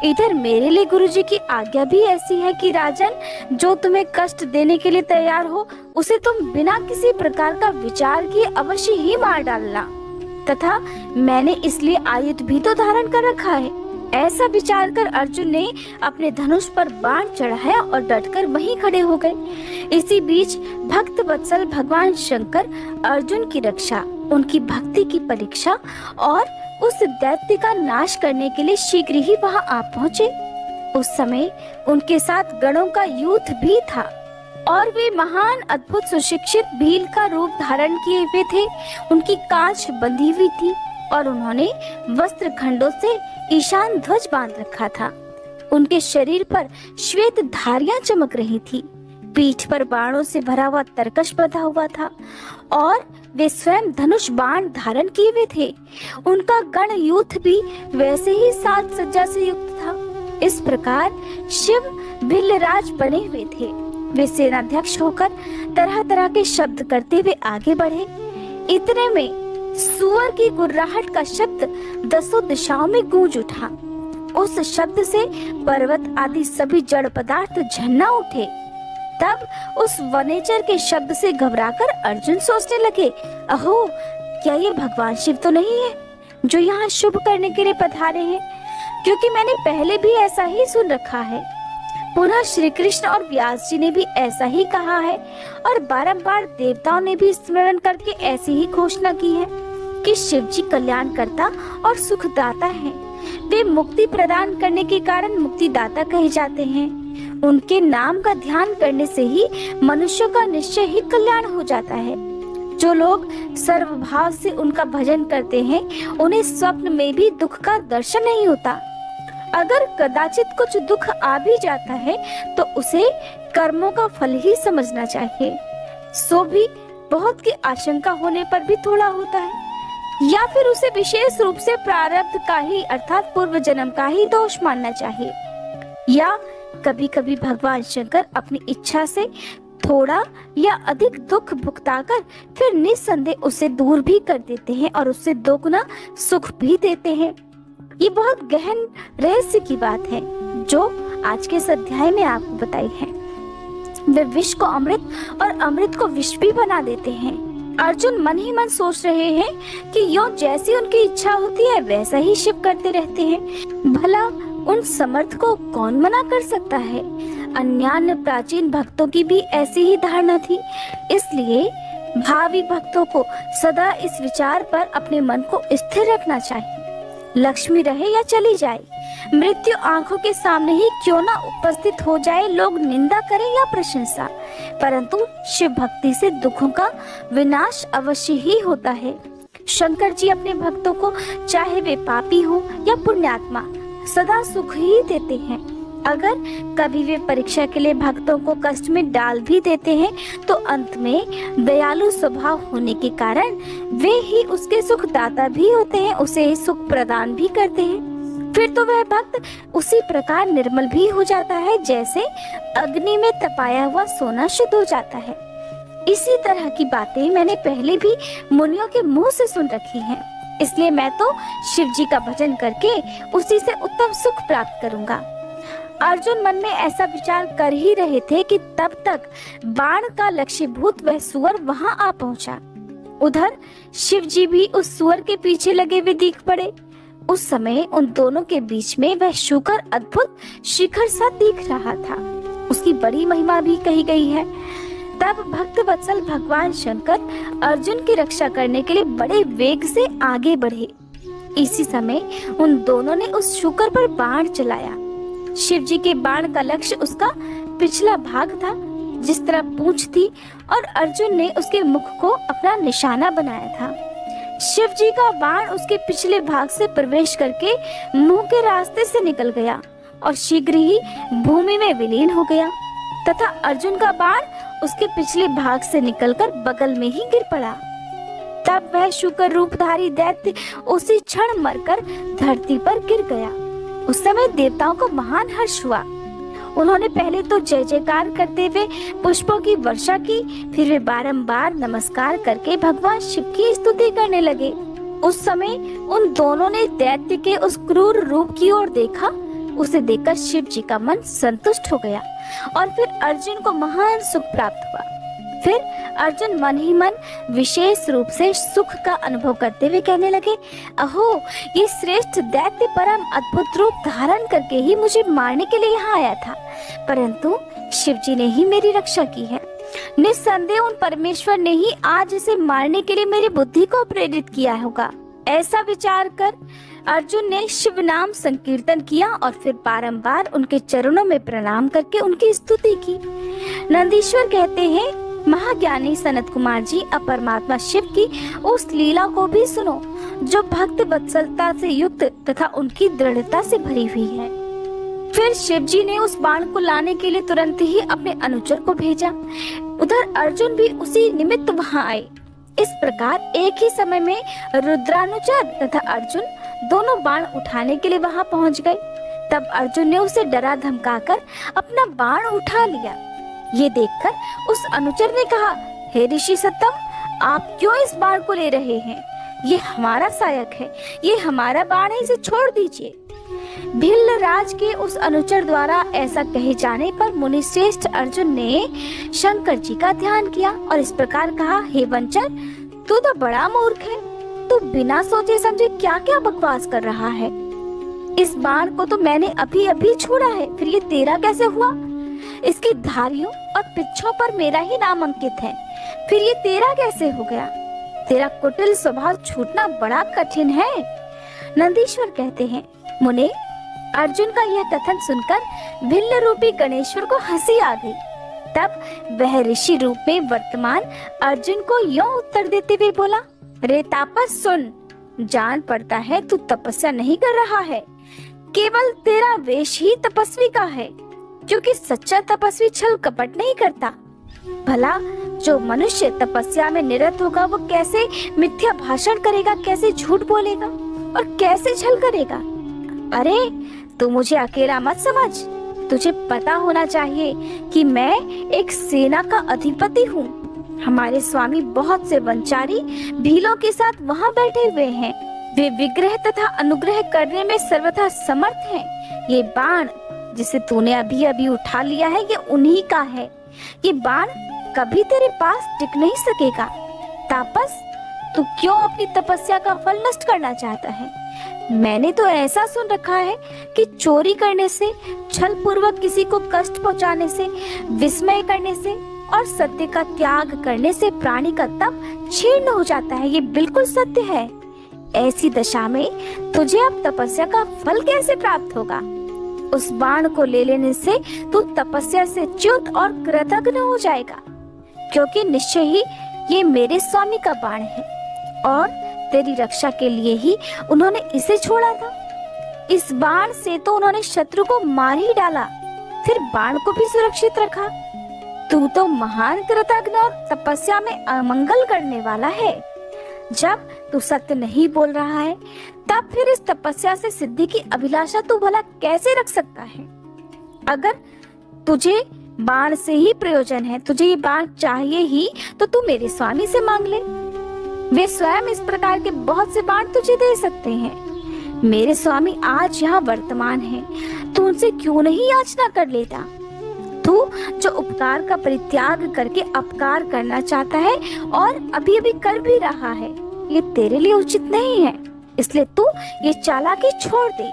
इधर मेरे लिए गुरुजी की आज्ञा भी ऐसी है कि राजन, जो तुम्हें कष्ट देने के लिए तैयार हो उसे तुम बिना किसी प्रकार का विचार किए अवश्य ही मार डालना, तथा मैंने इसलिए आयुध भी तो धारण कर रखा है। ऐसा विचार कर अर्जुन ने अपने धनुष पर बाण चढ़ाया और डटकर वहीं खड़े हो गए। इसी बीच भक्त वत्सल भगवान शंकर अर्जुन की रक्षा, उनकी भक्ति की परीक्षा और उस दैत्य का नाश करने के लिए शीघ्र ही वहां आ पहुँचे। उस समय उनके साथ गणों का युद्ध भी था और वे महान अद्भुत सुशिक्षित भील का रूप धारण किए हुए थे। उनकी कांच बंधी हुई थी और उन्होंने वस्त्र खंडों से ईशान ध्वज बांध रखा था। उनके शरीर पर श्वेत धारियां चमक रही थी। पीठ पर बाणों से भरा हुआ तरकश बंधा हुआ था और वे स्वयं धनुष बाण धारण किए हुए थे। उनका गण यूथ भी वैसे ही साज सज्जा से युक्त था। इस प्रकार शिव भिल्लराज बने हुए थे। वे सेनाध्यक्ष होकर तरह तरह के शब्द करते हुए आगे बढ़े। इतने में सुअर की गुर्राहट का शब्द 10 दिशाओं में गूंज उठा। उस शब्द से पर्वत आदि सभी जड़ पदार्थ झन्ना उठे। तब उस वनेचर के शब्द से घबराकर अर्जुन सोचने लगे, अहो, क्या ये भगवान शिव तो नहीं है जो यहाँ शुभ करने के लिए पधारे हैं? क्योंकि मैंने पहले भी ऐसा ही सुन रखा है। पुनः श्री कृष्ण और व्यास जी ने भी ऐसा ही कहा है और बारंबार देवताओं ने भी स्मरण करके ऐसी ही घोषणा की है कि शिव जी कल्याणकर्ता और सुखदाता हैं। वे मुक्ति प्रदान करने के कारण मुक्तिदाता कहे जाते हैं। उनके नाम का ध्यान करने से ही मनुष्य का निश्चय ही कल्याण हो जाता है। जो लोग सर्वभाव से उनका भजन करते हैं, उन्हें स्वप्न में भी दुख का दर्शन नहीं होता। अगर कदाचित कुछ दुख आ भी जाता है तो उसे कर्मों का फल ही समझना चाहिए। सो भी बहुत की आशंका होने पर भी थोड़ा होता है, या फिर उसे विशेष रूप से प्रारब्ध का ही अर्थात पूर्व जन्म का ही दोष मानना चाहिए। या कभी कभी भगवान शंकर अपनी इच्छा से थोड़ा या अधिक दुख भुगताकर फिर निस्संदेह उसे दूर भी कर देते हैं और उससे दोगुना सुख भी देते हैं। ये बहुत गहन रहस्य की बात है जो आज के इस अध्याय में आपको बताई है। वे विष को अमृत और अमृत को विष भी बना देते हैं। अर्जुन मन ही मन सोच रहे हैं कि यो जैसी उनकी इच्छा होती है वैसा ही शिव करते रहते हैं। भला उन समर्थ को कौन मना कर सकता है? अन्यान्य प्राचीन भक्तों की भी ऐसी ही धारणा थी। इसलिए भावी भक्तों को सदा इस विचार पर अपने मन को स्थिर रखना चाहिए। लक्ष्मी रहे या चली जाए, मृत्यु आंखों के सामने ही क्यों ना उपस्थित हो जाए, लोग निंदा करें या प्रशंसा, परंतु शिव भक्ति से दुखों का विनाश अवश्य ही होता है। शंकर जी अपने भक्तों को चाहे वे पापी हो या पुण्यात्मा सदा सुख ही देते हैं। अगर कभी वे परीक्षा के लिए भक्तों को कष्ट में डाल भी देते हैं तो अंत में दयालु स्वभाव होने के कारण वे ही उसके सुखदाता भी होते हैं, उसे सुख प्रदान भी करते हैं। फिर तो वह भक्त उसी प्रकार निर्मल भी हो जाता है जैसे अग्नि में तपाया हुआ सोना शुद्ध हो जाता है। इसी तरह की बातें मैंने पहले भी मुनियों के मुंह से सुन रखी हैं। इसलिए मैं तो शिव जी का भजन करके उसी से उत्तम सुख प्राप्त करूंगा। अर्जुन मन में ऐसा विचार कर ही रहे थे कि तब तक बाण का लक्ष्यभूत वह सुअर वहां आ पहुंचा। उधर शिव जी भी उस सुअर के पीछे लगे हुए दिख पड़े। उस समय उन दोनों के बीच में वह शुकर अद्भुत शिखर सा दिख रहा था। उसकी बड़ी महिमा भी कही गई है। तब भक्त वत्सल भगवान शंकर अर्जुन की रक्षा करने के लिए बड़े वेग से आगे बढ़े। इसी समय उन दोनों ने उस शुकर पर बाण चलाया। शिव जी के बाण का लक्ष्य उसका पिछला भाग था, जिस तरह पूंछ थी, और अर्जुन ने उसके मुख को अपना निशाना बनाया था। शिव जी का बाण उसके पिछले भाग से प्रवेश करके मुंह के रास्ते से निकल गया और शीघ्र ही भूमि में विलीन हो गया, तथा अर्जुन का बाण उसके पिछले भाग से निकलकर बगल में ही गिर पड़ा। तब वह शुकर रूपधारी दैत्य उसी क्षण मरकर धरती पर गिर गया। उस समय देवताओं को महान हर्ष हुआ। उन्होंने पहले तो जय जयकार करते हुए पुष्पों की वर्षा की, फिर वे बारंबार नमस्कार करके भगवान शिव की स्तुति करने लगे। उस समय उन दोनों ने दैत्य के उस क्रूर रूप की ओर देखा। उसे देखकर शिव जी का मन संतुष्ट हो गया और फिर अर्जुन को महान सुख प्राप्त हुआ। फिर अर्जुन मन ही मन विशेष रूप से सुख का अनुभव करते हुए कहने लगे, अहो, ये श्रेष्ठ दैत्य परम अद्भुत रूप धारण करके ही मुझे मारने के लिए यहाँ आया था, परंतु शिव जी ने ही मेरी रक्षा की है। निस्संदेह उन परमेश्वर ने ही आज इसे मारने के लिए मेरी बुद्धि को प्रेरित किया होगा। ऐसा विचार कर अर्जुन ने शिव नाम संकीर्तन किया और फिर बारंबार उनके चरणों में प्रणाम करके उनकी स्तुति की। नंदीश्वर कहते हैं, महाज्ञानी सनत कुमार जी, अब परमात्मा शिव की उस लीला को भी सुनो जो भक्त वत्सलता से युक्त तथा उनकी दृढ़ता से भरी हुई है। फिर शिवजी ने उस बाण को लाने के लिए तुरंत ही अपने अनुचर को भेजा। उधर अर्जुन भी उसी निमित्त वहां आए। इस प्रकार एक ही समय में रुद्रानुचर तथा अर्जुन दोनों बाण उठाने के लिए वहां पहुंच गए। तब अर्जुन ने उसे डरा धमकाकर अपना बाण उठा लिया। ये देखकर उस अनुचर ने कहा, हे ऋषि सत्तम, आप क्यों इस बाण को ले रहे हैं? ये हमारा सहायक है, ये हमारा बाण है, इसे छोड़ दीजिए। भिल्ल राज के उस अनुचर द्वारा ऐसा कहे जाने पर मुनिश्रेष्ठ अर्जुन ने शंकर जी का ध्यान किया और इस प्रकार कहा, हे वंचर, तू तो बड़ा मूर्ख है। तू बिना सोचे समझे क्या क्या बकवास कर रहा है। इस बाण को तो मैंने अभी अभी छोड़ा है, फिर ये तेरा कैसे हुआ? इसकी धारियों और पिच्छों पर मेरा ही नाम अंकित है, फिर ये तेरा कैसे हो गया? तेरा कुटिल स्वभाव छूटना बड़ा कठिन है। नंदीश्वर कहते हैं, मुने, अर्जुन का यह कथन सुनकर भिल्ल रूपी गणेश्वर को हंसी आ गई। तब वह ऋषि रूप में वर्तमान अर्जुन को यों उत्तर देते हुए बोला, रे तापस सुन, जान पड़ता है तू तपस्या नहीं कर रहा है, केवल तेरा वेश ही तपस्वी का है, क्योंकि सच्चा तपस्वी छल कपट नहीं करता। भला जो मनुष्य तपस्या में निरत होगा वो कैसे मिथ्या भाषण करेगा, कैसे झूठ बोलेगा और कैसे छल करेगा? अरे तू मुझे अकेला मत समझ, तुझे पता होना चाहिए कि मैं एक सेना का अधिपति हूँ। हमारे स्वामी बहुत से वंचारी भीलों के साथ वहाँ बैठे हुए हैं। वे विग्रह तथा अनुग्रह करने में सर्वथा समर्थ हैं। ये बाण जिसे तूने अभी अभी उठा लिया है, ये उन्हीं का है। ये बाण कभी तेरे पास टिक नहीं सकेगा। तापस, तू क्यों अपनी तपस्या का फल नष्ट करना चाहता है? मैंने तो ऐसा सुन रखा है कि चोरी करने से, छल पूर्वक किसी को कष्ट पहुंचाने से, विस्मय करने से और सत्य का त्याग करने से प्राणी का तप क्षीण हो जाता है। ये बिल्कुल सत्य है। ऐसी दशा में तुझे अब तपस्या का फल कैसे प्राप्त होगा? उस बाण को ले लेने से तू तपस्या से च्युत और कृतघ्न हो जाएगा, क्योंकि निश्चय ही ये मेरे स्वामी का बाण है और तेरी रक्षा के लिए ही उन्होंने इसे छोड़ा था। इस बाण से तो उन्होंने शत्रु को मार ही डाला, फिर बाण को भी सुरक्षित रखा। तू तो महान कृतघ्न और तपस्या में अमंगल करने वाला है। जब तू सत्य नहीं बोल रहा है, तब फिर इस तपस्या से सिद्धि की अभिलाषा तू भला कैसे रख सकता है? अगर तुझे बाण से ही प्रयोजन है, तुझे ये बाण चाहिए ही, तो तू मेरे स्वामी से मांग ले। वे स्वयं इस प्रकार के बहुत से बाण तुझे दे सकते हैं। मेरे स्वामी आज यहाँ वर्तमान हैं, तू उनसे क्यों नहीं याचना कर लेता? तू जो उपकार का परित्याग करके अपकार करना चाहता है और अभी अभी कर भी रहा है, ये तेरे लिए उचित नहीं है, इसलिए तू ये चालाकी छोड़ दे।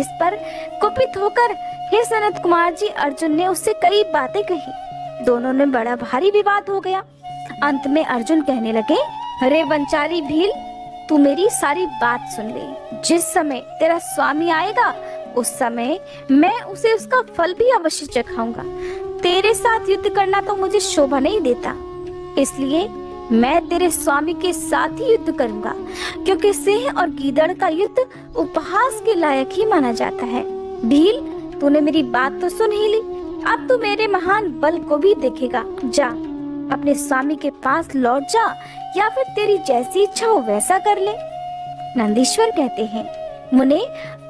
इस पर कुपित होकर हे सनत कुमार जी, अर्जुन ने उससे कई बातें कही। दोनों में बड़ा भारी विवाद हो गया। अंत में अर्जुन कहने लगे, अरे वंचारी भील, तू मेरी सारी बात सुन ले। जिस समय तेरा स्वामी आएगा उस समय मैं उसे उसका फल भी अवश्य चखाऊंगा। तेरे साथ युद्ध करना तो मुझे शोभा नहीं देता, इसलिए मैं तेरे स्वामी के साथ ही युद्ध करूंगा, क्योंकि सिंह और गीदड़ का युद्ध उपहास के लायक ही माना जाता है। भील, तूने मेरी बात तो सुन ही ली, अब तू मेरे महान बल को भी देखेगा। जा, अपने स्वामी के पास लौट जा, या फिर तेरी जैसी इच्छा हो वैसा कर ले। नंदीश्वर कहते हैं, मुने,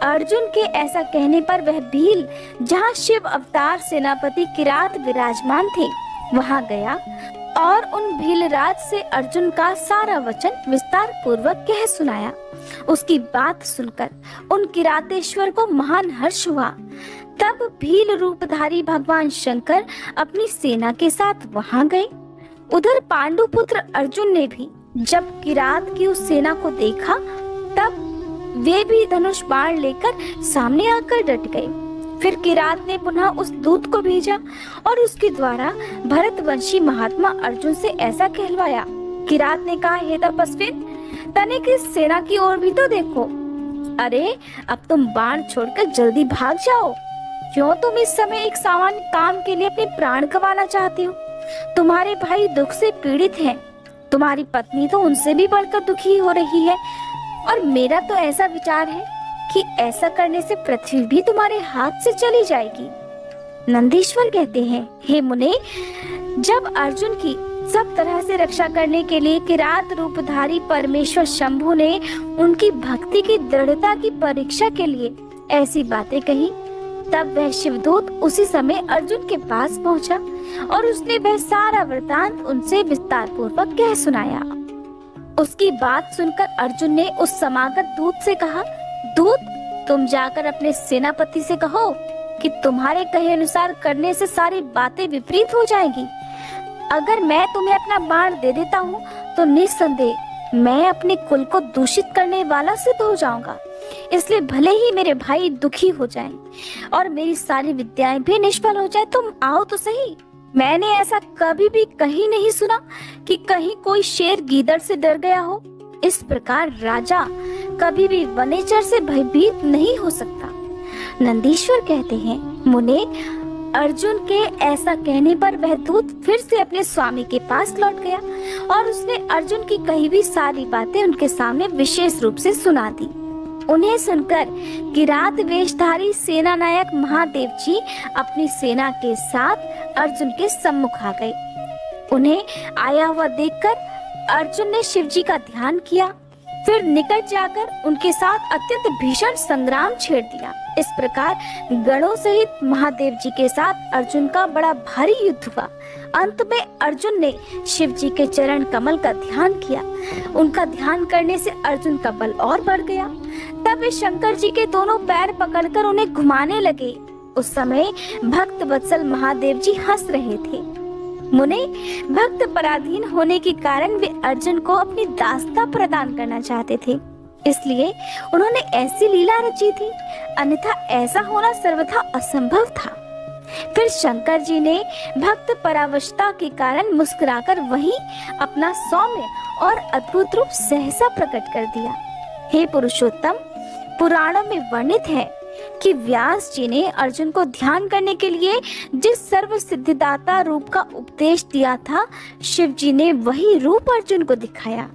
अर्जुन के ऐसा कहने पर वह भील जहाँ शिव अवतार सेनापति किरात विराजमान थे वहाँ गया और उन भीलराज से अर्जुन का सारा वचन विस्तार पूर्वक कह सुनाया। उसकी बात सुनकर उन किरातेश्वर को महान हर्ष हुआ। तब भील रूपधारी भगवान शंकर अपनी सेना के साथ वहाँ गए। उधर पांडुपुत्र अर्जुन ने भी जब किरात की उस सेना को देखा, तब वे भी धनुष बाण लेकर सामने आकर डट गए। फिर किरात ने पुनः उस दूत को भेजा और उसके द्वारा भरतवंशी महात्मा अर्जुन से ऐसा कहलवाया। किरात ने कहा, हे तपस्विन, तनिक इस सेना की ओर भी तो देखो। अरे अब तुम बाण छोड़कर जल्दी भाग जाओ। क्यों तुम इस समय एक सामान्य काम के लिए अपने प्राण गंवाना चाहते हो? तुम्हारे भाई दुख से पीड़ित हैं, तुम्हारी पत्नी तो उनसे भी बढ़कर दुखी हो रही है, और मेरा तो ऐसा विचार है कि ऐसा करने से पृथ्वी भी तुम्हारे हाथ से चली जाएगी। नंदीश्वर कहते हैं, हे मुने, जब अर्जुन की सब तरह से रक्षा करने के लिए किरात रूपधारी परमेश्वर शंभु ने उनकी भक्ति की दृढ़ता की परीक्षा के लिए ऐसी बातें कही, तब वह शिवदूत उसी समय अर्जुन के पास पहुंचा और उसने वह सारा वृतांत उनसे विस्तार पूर्वक कह सुनाया। उसकी बात सुनकर अर्जुन ने उस समागत दूत से कहा, दूत, तुम जाकर अपने सेनापति से कहो कि तुम्हारे कहे अनुसार करने से सारी बातें विपरीत हो जाएगी। अगर मैं तुम्हें अपना बाण दे देता हूँ तो निस्संदेह मैं अपने कुल को दूषित करने वाला सिद्ध हो जाऊंगा। इसलिए भले ही मेरे भाई दुखी हो जाएं और मेरी सारी विद्याएं भी निष्फल हो जाए, तुम आओ तो सही। मैंने ऐसा कभी भी कहीं नहीं सुना कि कहीं कोई शेर गीदड़ से डर गया हो। इस प्रकार राजा कभी भी वनेचर से भयभीत नहीं हो सकता। नंदीश्वर कहते हैं, मुने, अर्जुन के ऐसा कहने पर वह दूत फिर से अपने स्वामी के पास लौट गया और उसने अर्जुन की कही हुई सारी बातें उनके सामने विशेष रूप से सुना दी। उन्हें सुनकर किरात वेशधारी सेना नायक महादेव जी अपनी सेना के साथ अर्जुन के सम्मुख आ गए। उन्हें आया हुआ देखकर अर्जुन ने शिव जी का ध्यान किया, फिर निकट जाकर उनके साथ अत्यंत भीषण संग्राम छेड़ दिया। इस प्रकार गणों सहित महादेव जी के साथ अर्जुन का बड़ा भारी युद्ध हुआ। अंत में अर्जुन ने शिव जी के चरण कमल का ध्यान किया। उनका ध्यान करने से अर्जुन का बल और बढ़ गया। तब वे शंकर जी के दोनों पैर पकड़कर उन्हें घुमाने लगे। उस समय भक्त वत्सल महादेव जी हंस रहे थे। मुने, भक्त पराधीन होने के कारण वे अर्जुन को अपनी दासता प्रदान करना चाहते थे, इसलिए उन्होंने ऐसी लीला रची थी, अन्यथा ऐसा होना सर्वथा असंभव था। फिर शंकर जी ने भक्त परावशता के कारण मुस्कुराकर वहीं अपना सौम्य और अद्भुत रूप सहसा प्रकट कर दिया। हे पुरुषोत्तम, पुराणों में वर्णित है कि व्यास जी ने अर्जुन को ध्यान करने के लिए जिस सर्व सिद्धिदाता रूप का उपदेश दिया था, शिव जी ने वही रूप अर्जुन को दिखाया।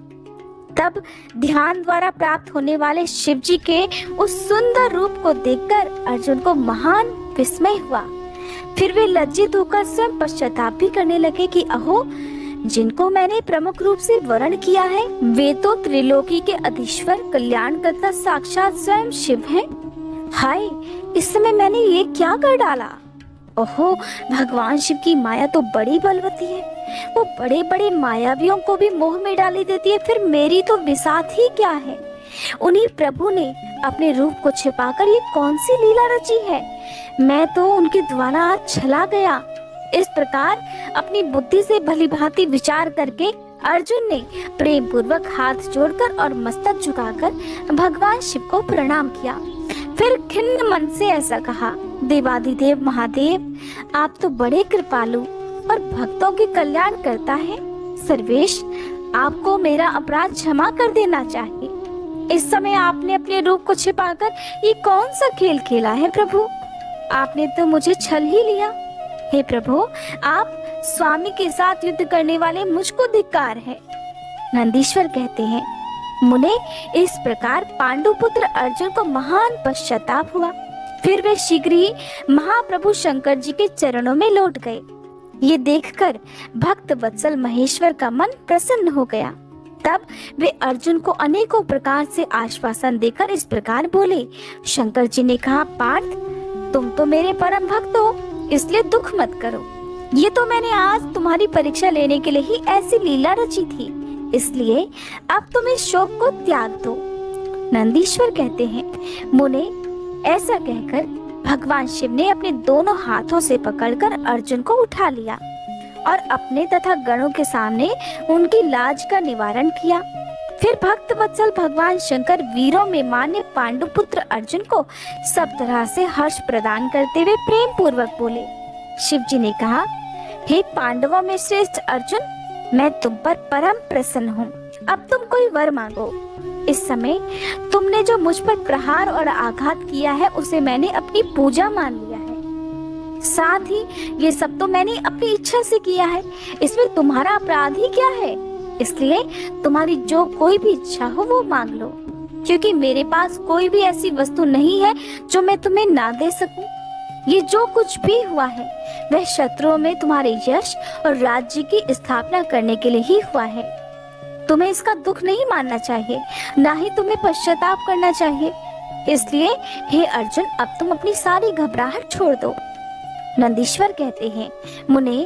तब ध्यान द्वारा प्राप्त होने वाले शिव जी के उस सुंदर रूप को देखकर अर्जुन को महान विस्मय हुआ। फिर वे लज्जित होकर स्वयं पश्चाताप भी करने लगे कि अहो, जिनको मैंने प्रमुख रूप से वर्ण किया है, वे तो त्रिलोकी के अधीश्वर कल्याणकर्ता साक्षात स्वयं शिव हैं। हाय, इस समय मैंने ये क्या कर डाला। ओहो, भगवान शिव की माया तो बड़ी बलवती है। वो बड़े बड़े मायावियों को भी मोह में डाली देती है, फिर मेरी तो बिसात ही क्या है। उन्हीं प्रभु ने अपने रूप को छिपाकर ये कौन सी लीला रची है। मैं तो उनके द्वारा आज छला गया। इस प्रकार अपनी बुद्धि से भली भांति विचार करके अर्जुन ने प्रेम पूर्वक हाथ जोड़कर और मस्तक झुकाकर भगवान शिव को प्रणाम किया। फिर खिन्न मन से ऐसा कहा, देवाधिदेव महादेव, आप तो बड़े कृपालु और भक्तों के कल्याण करता है। सर्वेश, आपको मेरा अपराध क्षमा कर देना चाहिए। इस समय आपने अपने रूप को छिपाकर ये कौन सा खेल खेला है प्रभु। आपने तो मुझे छल ही लिया। हे प्रभु, आप स्वामी के साथ युद्ध करने वाले मुझको धिक्कार है। नंदीश्वर कहते हैं, मुने, इस प्रकार पांडुपुत्र अर्जुन को महान पश्चाताप हुआ। फिर वे शीघ्र ही महाप्रभु शंकर जी के चरणों में लौट गए। ये देखकर भक्त वत्सल महेश्वर का मन प्रसन्न हो गया। तब वे अर्जुन को अनेकों प्रकार से आश्वासन देकर इस प्रकार बोले। शंकर जी ने कहा, पार्थ, तुम तो मेरे परम भक्त हो, इसलिए दुख मत करो। ये तो मैंने आज तुम्हारी परीक्षा लेने के लिए ही ऐसी लीला रची थी, इसलिए अब तुम इस शोक को त्याग दो। नंदीश्वर कहते हैं, मुने, ऐसा कहकर भगवान शिव ने अपने दोनों हाथों से पकड़कर अर्जुन को उठा लिया और अपने तथा गणों के सामने उनकी लाज का निवारण किया। फिर भक्त वत्सल भगवान शंकर वीरों में मान्य पांडुपुत्र अर्जुन को सब तरह से हर्ष प्रदान करते हुए प्रेम पूर्वक बोले। शिव जी ने कहा, हे पांडवों में श्रेष्ठ अर्जुन, मैं तुम पर परम प्रसन्न हूँ। अब तुम कोई वर मांगो। इस समय तुमने जो मुझ पर प्रहार और आघात किया है, उसे मैंने अपनी पूजा मान लिया है। साथ ही ये सब तो मैंने अपनी इच्छा से किया है, इसमें तुम्हारा अपराध ही क्या है। इसलिए तुम्हारी जो कोई भी इच्छा हो वो मांग लो। क्योंकि मेरे पास कोई भी ऐसी वस्तु नहीं है जो मैं तुम्हें ना दे सकूं। ये जो कुछ भी हुआ है वह शत्रुओं में तुम्हारे यश और राज्य की स्थापना करने के लिए ही हुआ है। तुम्हें इसका दुख नहीं मानना चाहिए, ना ही तुम्हें पश्चाताप करना चाहिए। इसलिए हे अर्जुन, अब तुम अपनी सारी घबराहट छोड़ दो। नंदीश्वर कहते हैं, मुने,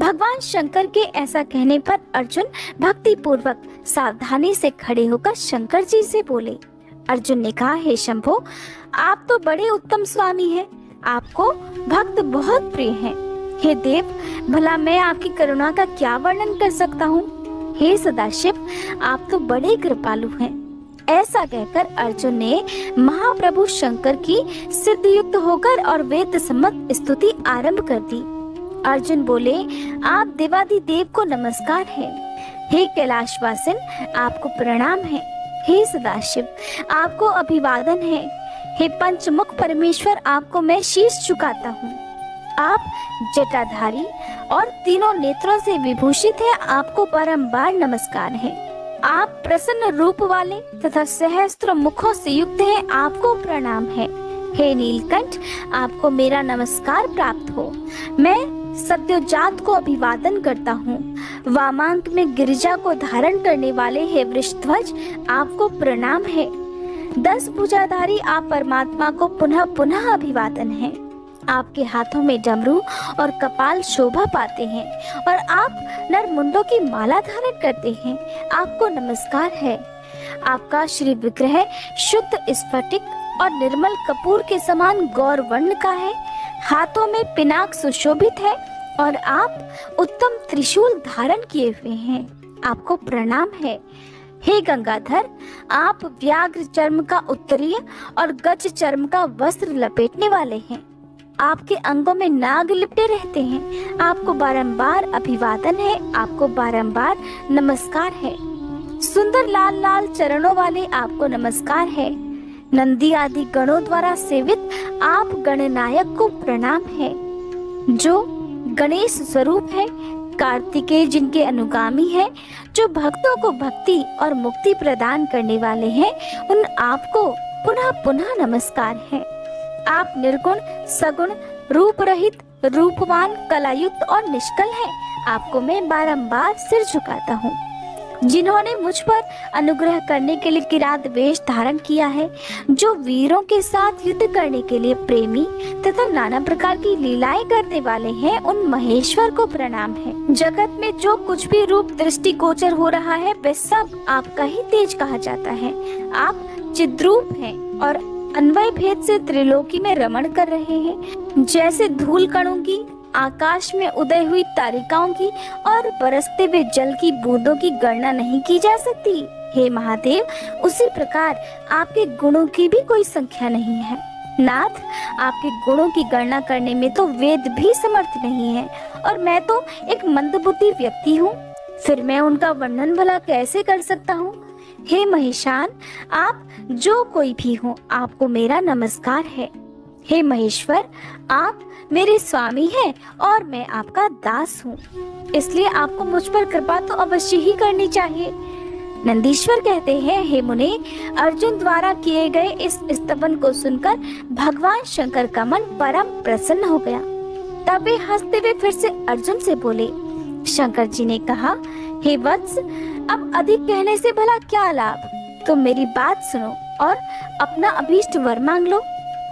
भगवान शंकर के ऐसा कहने पर अर्जुन भक्ति पूर्वक सावधानी से खड़े होकर शंकर जी से बोले। अर्जुन ने कहा, हे शंभो, आप तो बड़े उत्तम स्वामी हैं, आपको भक्त बहुत प्रिय हैं। हे देव, भला मैं आपकी करुणा का क्या वर्णन कर सकता हूँ। हे सदाशिव, आप तो बड़े कृपालु हैं। ऐसा कहकर अर्जुन ने महाप्रभु शंकर की सिद्ध युक्त होकर और वेद सम्मत स्तुति आरंभ कर दी। अर्जुन बोले, आप देवादिदेव को नमस्कार है। हे कैलाशवासिन, आपको प्रणाम है। हे सदाशिव, आपको अभिवादन है। हे पंचमुख परमेश्वर, आपको मैं शीश झुकाता हूँ। आप जटाधारी और तीनों नेत्रों से विभूषित है, आपको बारंबार नमस्कार है। आप प्रसन्न रूप वाले तथा सहस्त्र मुखों से युक्त हैं, आपको प्रणाम है। हे नीलकंठ, आपको मेरा नमस्कार प्राप्त हो। मैं सद्योजात को अभिवादन करता हूँ। वामांक में गिरिजा को धारण करने वाले हे वृषध्वज, आपको प्रणाम है। 10 भुजाधारी आप परमात्मा को पुनः पुनः अभिवादन है। आपके हाथों में डमरू और कपाल शोभा पाते हैं और आप नरमुंडों की माला धारण करते हैं, आपको नमस्कार है। आपका श्री विग्रह शुद्ध स्फटिक और निर्मल कपूर के समान गौर वर्ण का है। हाथों में पिनाक सुशोभित है और आप उत्तम त्रिशूल धारण किए हुए हैं, आपको प्रणाम है। हे गंगाधर, आप व्याघ्र चर्म का उत्तरीय और गज चर्म का वस्त्र लपेटने वाले हैं। आपके अंगों में नाग लिपटे रहते हैं, आपको बारंबार अभिवादन है, आपको बारंबार नमस्कार है। सुंदर लाल लाल चरणों वाले आपको नमस्कार है। नंदी आदि गणों द्वारा सेवित आप गणनायक को प्रणाम है। जो गणेश स्वरूप है, कार्तिकेय जिनके अनुगामी है, जो भक्तों को भक्ति और मुक्ति प्रदान करने वाले हैं, उन आपको पुनः पुनः नमस्कार है। आप निर्गुण, सगुण, रूप रहित, रूपवान, कलायुक्त और निष्कल हैं, आपको मैं बारंबार सिर झुकाता हूँ। जिन्होंने मुझ पर अनुग्रह करने के लिए किरात वेश धारण किया है, जो वीरों के साथ युद्ध करने के लिए प्रेमी तथा नाना प्रकार की लीलाएं करने वाले हैं, उन महेश्वर को प्रणाम है। जगत में जो कुछ भी रूप दृष्टि गोचर हो रहा है, वह सब आपका ही तेज कहा जाता है। आप चिद्रूप हैं और अन्वय भेद से त्रिलोकी में रमण कर रहे हैं। जैसे धूल कणों की, आकाश में उदय हुई तारिकाओं की और बरसते हुए जल की बूंदों की गणना नहीं की जा सकती, हे महादेव, उसी प्रकार आपके गुणों की भी कोई संख्या नहीं है। नाथ, आपके गुणों की गणना करने में तो वेद भी समर्थ नहीं है और मैं तो एक मंदबुद्धि व्यक्ति हूँ, फिर मैं उनका वर्णन भला कैसे कर सकता हूँ। हे महेशान, आप जो कोई भी हो, आपको मेरा नमस्कार है। हे महेश्वर, आप मेरे स्वामी हैं और मैं आपका दास हूँ, इसलिए आपको मुझ पर कृपा तो अवश्य ही करनी चाहिए। नंदीश्वर कहते हैं, हे मुने, अर्जुन द्वारा किए गए इस स्तवन को सुनकर भगवान शंकर का मन परम प्रसन्न हो गया। तब वे हंसते हुए फिर से अर्जुन से बोले। शंकर जी ने कहा, हे वत्स, अब अधिक कहने से भला क्या लाभ। तुम मेरी बात सुनो और अपना अभीष्ट वर मांग लो।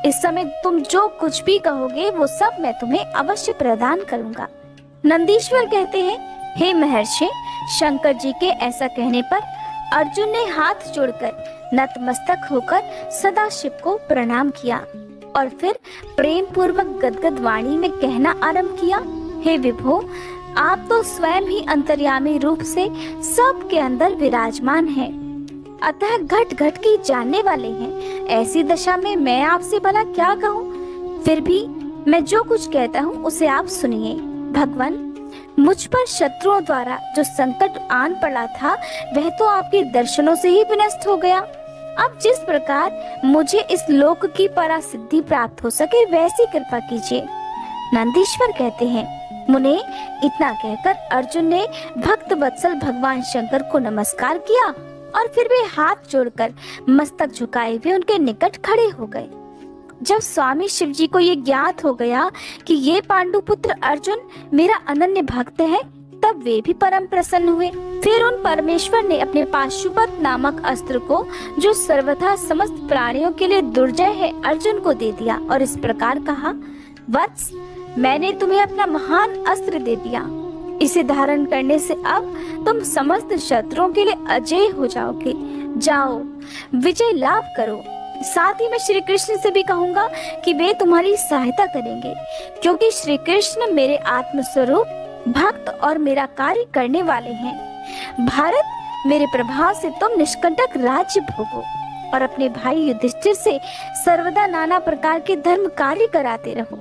इस समय तुम जो कुछ भी कहोगे वो सब मैं तुम्हें अवश्य प्रदान करूंगा। नंदीश्वर कहते हैं, हे महर्षि, शंकर जी के ऐसा कहने पर अर्जुन ने हाथ जोड़कर नतमस्तक होकर सदाशिव को प्रणाम किया और फिर प्रेम पूर्वक गदगद वाणी में कहना आरंभ किया, हे विभो, आप तो स्वयं ही अंतर्यामी रूप से सबके अंदर विराजमान हैं, अतः घट घट की जानने वाले हैं। ऐसी दशा में मैं आपसे भला क्या कहूँ। फिर भी मैं जो कुछ कहता हूँ उसे आप सुनिए। भगवान, मुझ पर शत्रुओं द्वारा जो संकट आन पड़ा था, वह तो आपके दर्शनों से ही विनष्ट हो गया। अब जिस प्रकार मुझे इस लोक की परासिद्धि प्राप्त हो सके, वैसी कृपा कीजिए। नंदीश्वर कहते हैं, मुने, इतना कहकर अर्जुन ने भक्त वत्सल भगवान शंकर को नमस्कार किया और फिर वे हाथ जोड़कर मस्तक झुकाए हुए उनके निकट खड़े हो गए। जब स्वामी शिव जी को ये ज्ञात हो गया कि ये पांडुपुत्र अर्जुन मेरा अनन्य भक्त है, तब वे भी परम प्रसन्न हुए। फिर उन परमेश्वर ने अपने पाशुपत नामक अस्त्र को, जो सर्वथा समस्त प्राणियों के लिए दुर्जय है, अर्जुन को दे दिया और इस प्रकार कहा, वत्स, मैंने तुम्हें अपना महान अस्त्र दे दिया। इसे धारण करने से अब तुम समस्त शत्रुओं के लिए अजय हो जाओगे। जाओ, विजय लाभ करो। साथ ही मैं श्री कृष्ण से भी कहूँगा कि वे तुम्हारी सहायता करेंगे, क्योंकि श्री कृष्ण मेरे आत्मस्वरूप भक्त और मेरा कार्य करने वाले हैं। भारत, मेरे प्रभाव से तुम निष्कंटक राज्य भोगो और अपने भाई युधिष्ठिर से सर्वदा नाना प्रकार के धर्म कार्य कराते रहो।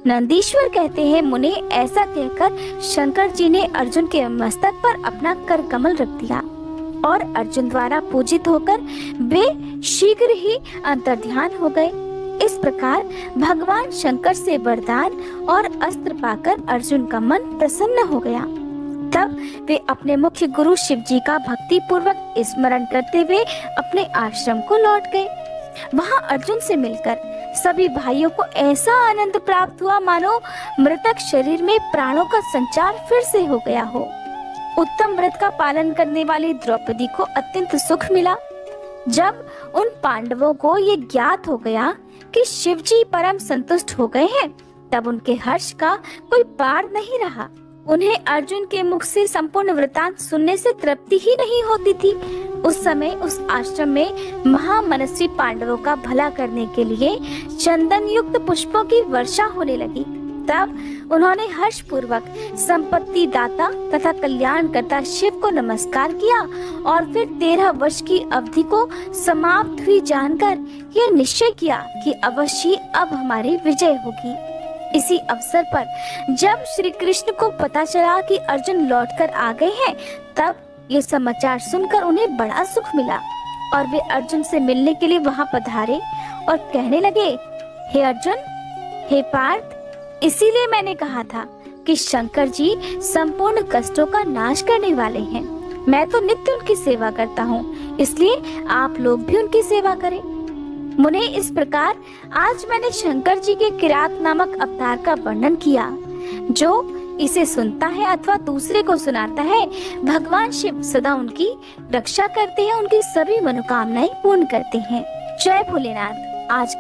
नंदीश्वर कहते हैं, मुने, ऐसा कहकर शंकर जी ने अर्जुन के मस्तक पर अपना कर कमल रख दिया और अर्जुन द्वारा पूजित होकर वे शीघ्र ही अंतर्ध्यान हो गए। इस प्रकार भगवान शंकर से वरदान और अस्त्र पाकर अर्जुन का मन प्रसन्न हो गया। तब वे अपने मुख्य गुरु शिव जी का भक्ति पूर्वक स्मरण करते हुए अपने आश्रम को लौट गए। वहां अर्जुन से मिलकर सभी भाइयों को ऐसा आनंद प्राप्त हुआ मानो मृतक शरीर में प्राणों का संचार फिर से हो गया हो। उत्तम व्रत का पालन करने वाली द्रौपदी को अत्यंत सुख मिला। जब उन पांडवों को ये ज्ञात हो गया कि शिव जी परम संतुष्ट हो गए हैं, तब उनके हर्ष का कोई पार नहीं रहा। उन्हें अर्जुन के मुख से संपूर्ण वृतांत सुनने से तृप्ति ही नहीं होती थी। उस समय उस आश्रम में महामनस्वी पांडवों का भला करने के लिए चंदन युक्त पुष्पों की वर्षा होने लगी। तब उन्होंने हर्ष पूर्वक संपत्ति दाता तथा कल्याणकर्ता शिव को नमस्कार किया और फिर 13 वर्ष की अवधि को समाप्त हुई जानकर यह निश्चय किया कि अवश्य अब हमारी विजय होगी। इसी अवसर पर जब श्री कृष्ण को पता चला कि अर्जुन लौटकर आ गए हैं, तब ये समाचार सुनकर उन्हें बड़ा सुख मिला और वे अर्जुन से मिलने के लिए वहां पधारे और कहने लगे, हे अर्जुन, हे पार्थ, इसीलिए मैंने कहा था कि शंकर जी संपूर्ण कष्टों का नाश करने वाले हैं। मैं तो नित्य उनकी सेवा करता हूँ, इसलिए आप लोग भी उनकी सेवा करें। मुने, इस प्रकार आज मैंने शंकर जी के किरात नामक अवतार का वर्णन किया। जो इसे सुनता है अथवा दूसरे को सुनाता है, भगवान शिव सदा उनकी रक्षा करते हैं, उनकी सभी मनोकामनाएं पूर्ण करते हैं। जय भोलेनाथ। आज